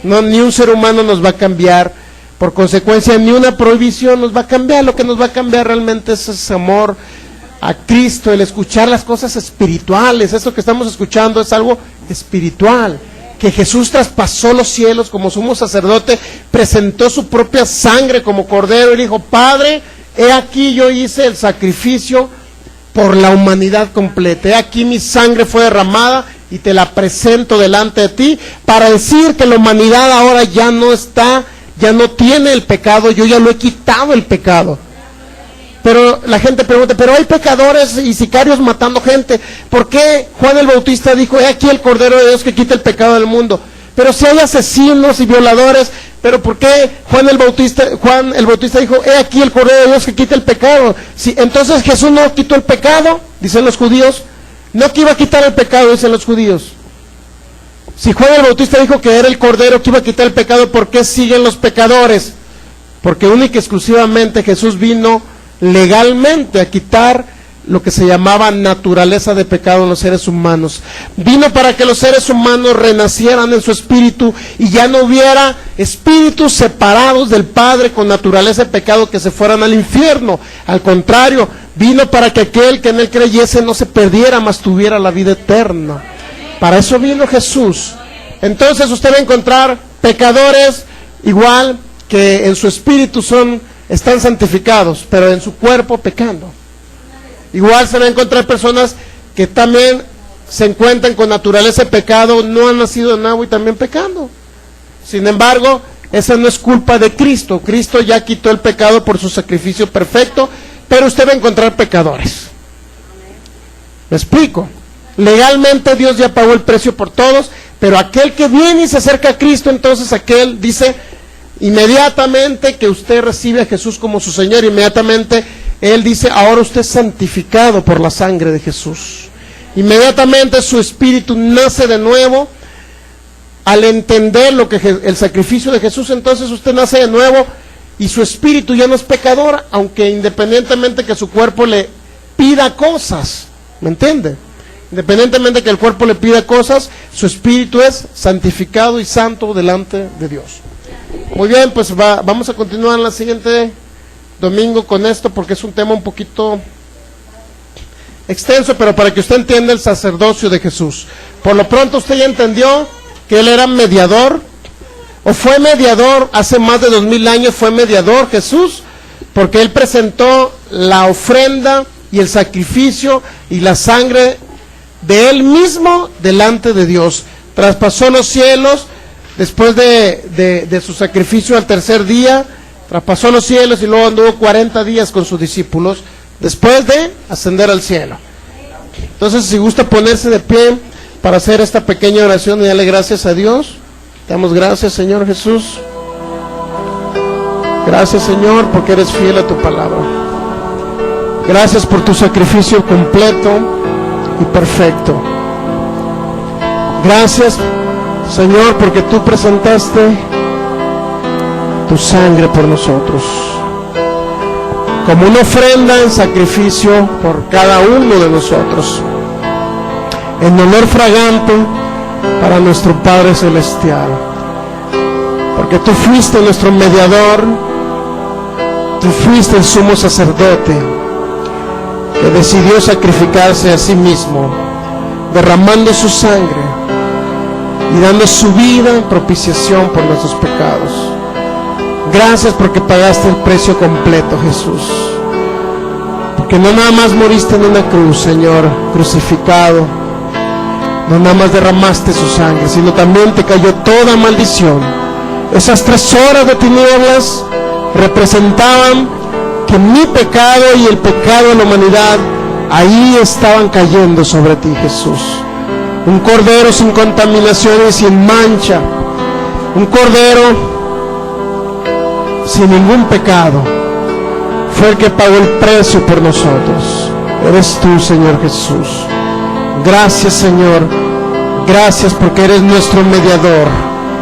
No, ni un ser humano nos va a cambiar. Por consecuencia, ni una prohibición nos va a cambiar. Lo que nos va a cambiar realmente es ese amor a Cristo, el escuchar las cosas espirituales. Esto que estamos escuchando es algo espiritual, que Jesús traspasó los cielos como sumo sacerdote, presentó su propia sangre como cordero y dijo, Padre, he aquí yo hice el sacrificio por la humanidad completa, he aquí mi sangre fue derramada y te la presento delante de ti, para decir que la humanidad ahora ya no tiene el pecado, yo ya lo he quitado el pecado. Pero la gente pregunta, pero hay pecadores y sicarios matando gente. ¿Por qué Juan el Bautista dijo, he aquí el Cordero de Dios que quita el pecado del mundo? Pero si hay asesinos y violadores, ¿pero por qué Juan el Bautista dijo, he aquí el Cordero de Dios que quita el pecado? Si entonces Jesús no quitó el pecado, dicen los judíos. No que iba a quitar el pecado, dicen los judíos. Si Juan el Bautista dijo que era el Cordero que iba a quitar el pecado, ¿por qué siguen los pecadores? Porque única y exclusivamente Jesús vino legalmente a quitar lo que se llamaba naturaleza de pecado en los seres humanos. Vino para que los seres humanos renacieran en su espíritu y ya no hubiera espíritus separados del Padre con naturaleza de pecado que se fueran al infierno. Al contrario, vino para que aquel que en él creyese no se perdiera, mas tuviera la vida eterna. Para eso vino Jesús. Entonces usted va a encontrar pecadores igual que en su espíritu están santificados, pero en su cuerpo pecando. Igual se van a encontrar personas que también se encuentran con naturaleza de pecado, no han nacido de nuevo y también pecando. Sin embargo, esa no es culpa de Cristo. Cristo ya quitó el pecado por su sacrificio perfecto, pero usted va a encontrar pecadores. ¿Me explico? Legalmente Dios ya pagó el precio por todos, pero aquel que viene y se acerca a Cristo, entonces aquel dice, inmediatamente que usted recibe a Jesús como su Señor, inmediatamente Él dice, ahora usted es santificado por la sangre de Jesús. Inmediatamente su espíritu nace de nuevo, al entender el sacrificio de Jesús, entonces usted nace de nuevo y su espíritu ya no es pecador, aunque independientemente que su cuerpo le pida cosas, ¿me entiende? Independientemente que el cuerpo le pida cosas, su espíritu es santificado y santo delante de Dios. Muy bien, pues vamos a continuar en la siguiente domingo con esto, porque es un tema un poquito extenso, pero para que usted entienda el sacerdocio de Jesús. Por lo pronto usted ya entendió que Él era mediador, o fue mediador hace más de 2000 años, fue mediador Jesús, porque Él presentó la ofrenda y el sacrificio y la sangre de Él mismo delante de Dios. Traspasó los cielos después de su sacrificio al tercer día, traspasó los cielos y luego anduvo 40 días con sus discípulos después de ascender al cielo. Entonces, si gusta ponerse de pie para hacer esta pequeña oración y darle gracias a Dios. Te damos gracias, Señor Jesús. Gracias, Señor, porque eres fiel a tu palabra. Gracias por tu sacrificio completo y perfecto. Gracias, Señor, porque tú presentaste tu sangre por nosotros, como una ofrenda en sacrificio por cada uno de nosotros, en olor fragante para nuestro Padre Celestial. Porque tú fuiste nuestro mediador, tú fuiste el sumo sacerdote que decidió sacrificarse a sí mismo, derramando su sangre y dando su vida en propiciación por nuestros pecados. Gracias porque pagaste el precio completo, Jesús. Porque no nada más moriste en una cruz, Señor, crucificado. No nada más derramaste su sangre, sino también te cayó toda maldición. Esas 3 horas de tinieblas representaban que mi pecado y el pecado de la humanidad ahí estaban cayendo sobre ti, Jesús. Un cordero sin contaminación y sin mancha. Un cordero sin ningún pecado, fue el que pagó el precio por nosotros. Eres tú, Señor Jesús. Gracias, Señor. Gracias porque eres nuestro mediador.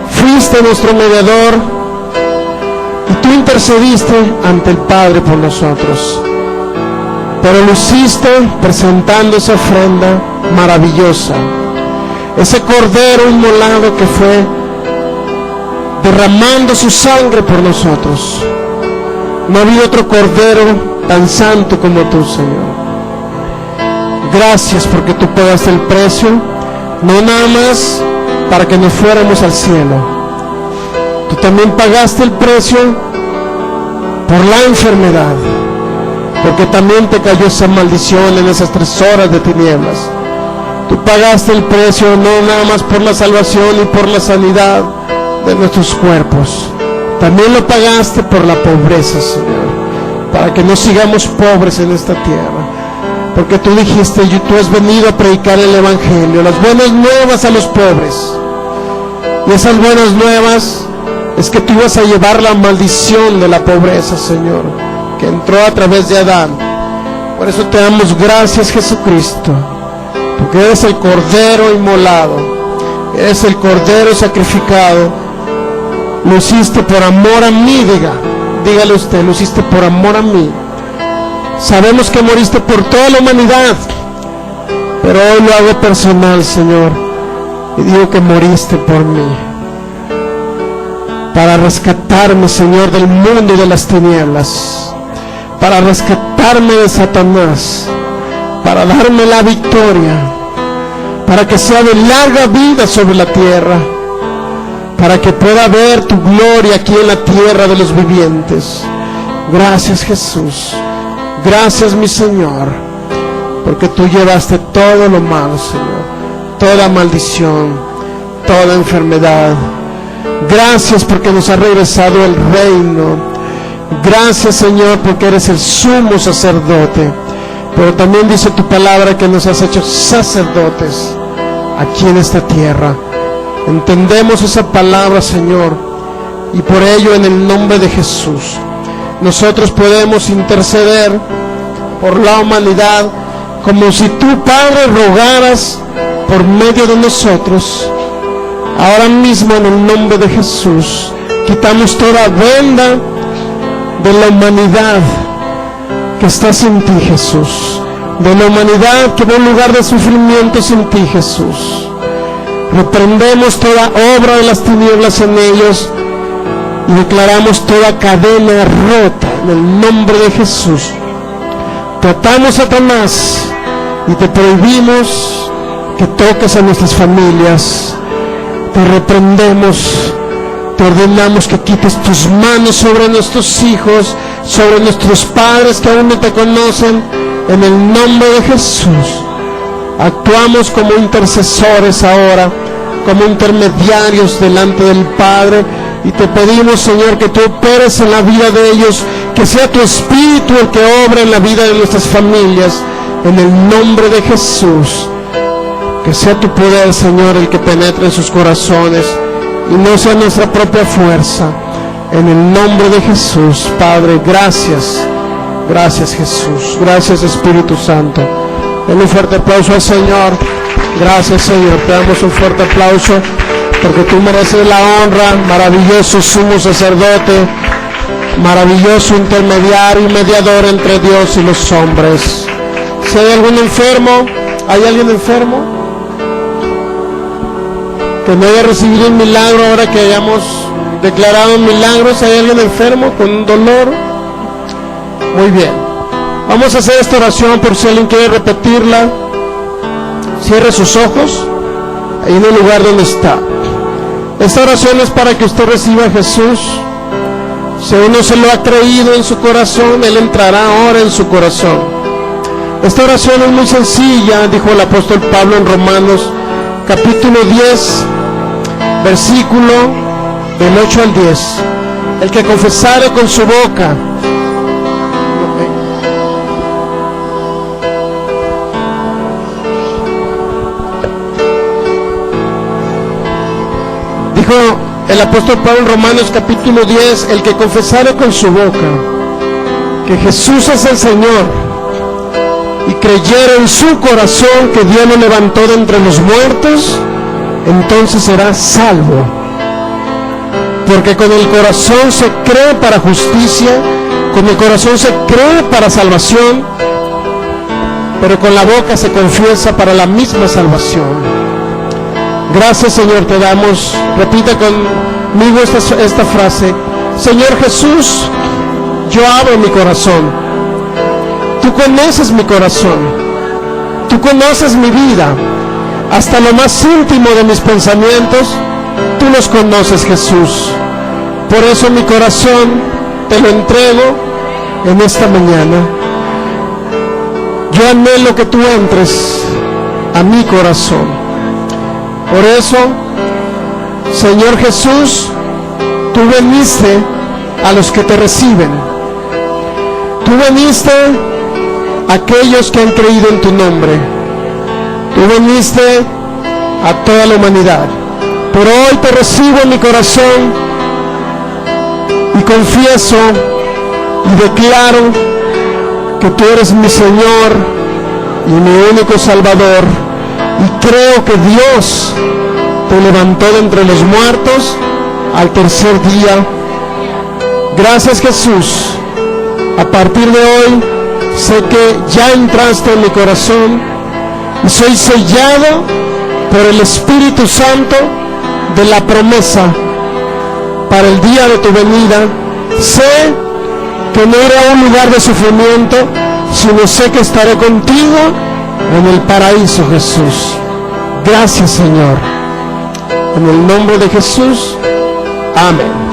Fuiste nuestro mediador y tú intercediste ante el Padre por nosotros. Pero lo hiciste presentando esa ofrenda maravillosa, ese cordero inmolado que fue derramando su sangre por nosotros. No ha habido otro cordero tan santo como tú, Señor. Gracias porque tú pagaste el precio, no nada más para que nos fuéramos al cielo. Tú también pagaste el precio por la enfermedad, porque también te cayó esa maldición en esas 3 horas de tinieblas. Tú pagaste el precio no nada más por la salvación y por la sanidad de nuestros cuerpos, también lo pagaste por la pobreza, Señor, para que no sigamos pobres en esta tierra, porque tú dijiste, tú has venido a predicar el Evangelio, las buenas nuevas a los pobres, y esas buenas nuevas es que tú vas a llevar la maldición de la pobreza, Señor, que entró a través de Adán. Por eso te damos gracias, Jesucristo, porque eres el Cordero inmolado, eres el Cordero sacrificado. Lo hiciste por amor a mí, dígale usted, lo hiciste por amor a mí. Sabemos que moriste por toda la humanidad, pero hoy lo hago personal, Señor, y digo que moriste por mí, para rescatarme, Señor, del mundo y de las tinieblas, para rescatarme de Satanás, para darme la victoria, para que sea de larga vida sobre la tierra, para que pueda ver tu gloria aquí en la tierra de los vivientes. Gracias, Jesús. Gracias, mi Señor, porque tú llevaste todo lo malo, Señor, toda maldición, toda enfermedad. Gracias porque nos ha regresado el reino. Gracias, Señor, porque eres el sumo sacerdote, pero también dice tu palabra que nos has hecho sacerdotes aquí en esta tierra. Entendemos esa palabra, Señor, y por ello en el nombre de Jesús nosotros podemos interceder por la humanidad como si tú, Padre, rogaras por medio de nosotros. Ahora mismo en el nombre de Jesús quitamos toda venda de la humanidad que está sin ti, Jesús, de la humanidad que va a un lugar de sufrimiento sin ti, Jesús. Reprendemos toda obra de las tinieblas en ellos y declaramos toda cadena rota en el nombre de Jesús. Tratamos a Satanás y te prohibimos que toques a nuestras familias. Te reprendemos, te ordenamos que quites tus manos sobre nuestros hijos, sobre nuestros padres que aún no te conocen, en el nombre de Jesús. Actuamos como intercesores ahora, como intermediarios delante del Padre, y te pedimos, Señor, que tú operes en la vida de ellos, Que sea tu Espíritu el que obra en la vida de nuestras familias, en el nombre de Jesús. Que sea tu poder, Señor, el que penetre en sus corazones y no sea nuestra propia fuerza. En el nombre de Jesús, Padre, gracias. Gracias, Jesús. Gracias, Espíritu Santo. Den un fuerte aplauso al Señor. Gracias, Señor. Te damos un fuerte aplauso porque tú mereces la honra. Maravilloso sumo sacerdote, maravilloso intermediario y mediador entre Dios y los hombres. Si hay algún enfermo, ¿hay alguien enfermo? Que no haya recibido un milagro ahora que hayamos declarado un milagro. Si hay alguien enfermo con un dolor, muy bien. Vamos a hacer esta oración por si alguien quiere repetirla. Cierre sus ojos ahí en el lugar donde está. Esta oración es para que usted reciba a Jesús. Si uno se lo ha creído en su corazón, Él entrará ahora en su corazón. Esta oración es muy sencilla, dijo el apóstol Pablo en Romanos capítulo 10, versículo del 8 al 10. El que confesare con su boca dijo el apóstol Pablo en Romanos capítulo 10, el que confesare con su boca que Jesús es el Señor y creyere en su corazón que Dios lo levantó de entre los muertos, entonces será salvo. Porque con el corazón se cree para justicia, con el corazón se cree para salvación, pero con la boca se confiesa para la misma salvación. Gracias, Señor, te damos. Repita conmigo esta frase: Señor Jesús, yo abro mi corazón. Tú conoces mi corazón, tú conoces mi vida, hasta lo más íntimo de mis pensamientos, tú los conoces, Jesús. Por eso mi corazón te lo entrego en esta mañana. Yo anhelo que tú entres a mi corazón. Por eso, Señor Jesús, tú veniste a los que te reciben. Tú veniste a aquellos que han creído en tu nombre. Tú veniste a toda la humanidad. Pero hoy te recibo en mi corazón y confieso y declaro que tú eres mi Señor y mi único Salvador. Y creo que Dios te levantó de entre los muertos al tercer día. Gracias, Jesús. A partir de hoy sé que ya entraste en mi corazón y soy sellado por el Espíritu Santo de la promesa para el día de tu venida. Sé que no iré a un lugar de sufrimiento, sino sé que estaré contigo en el paraíso, Jesús. Gracias, Señor. En el nombre de Jesús. Amén.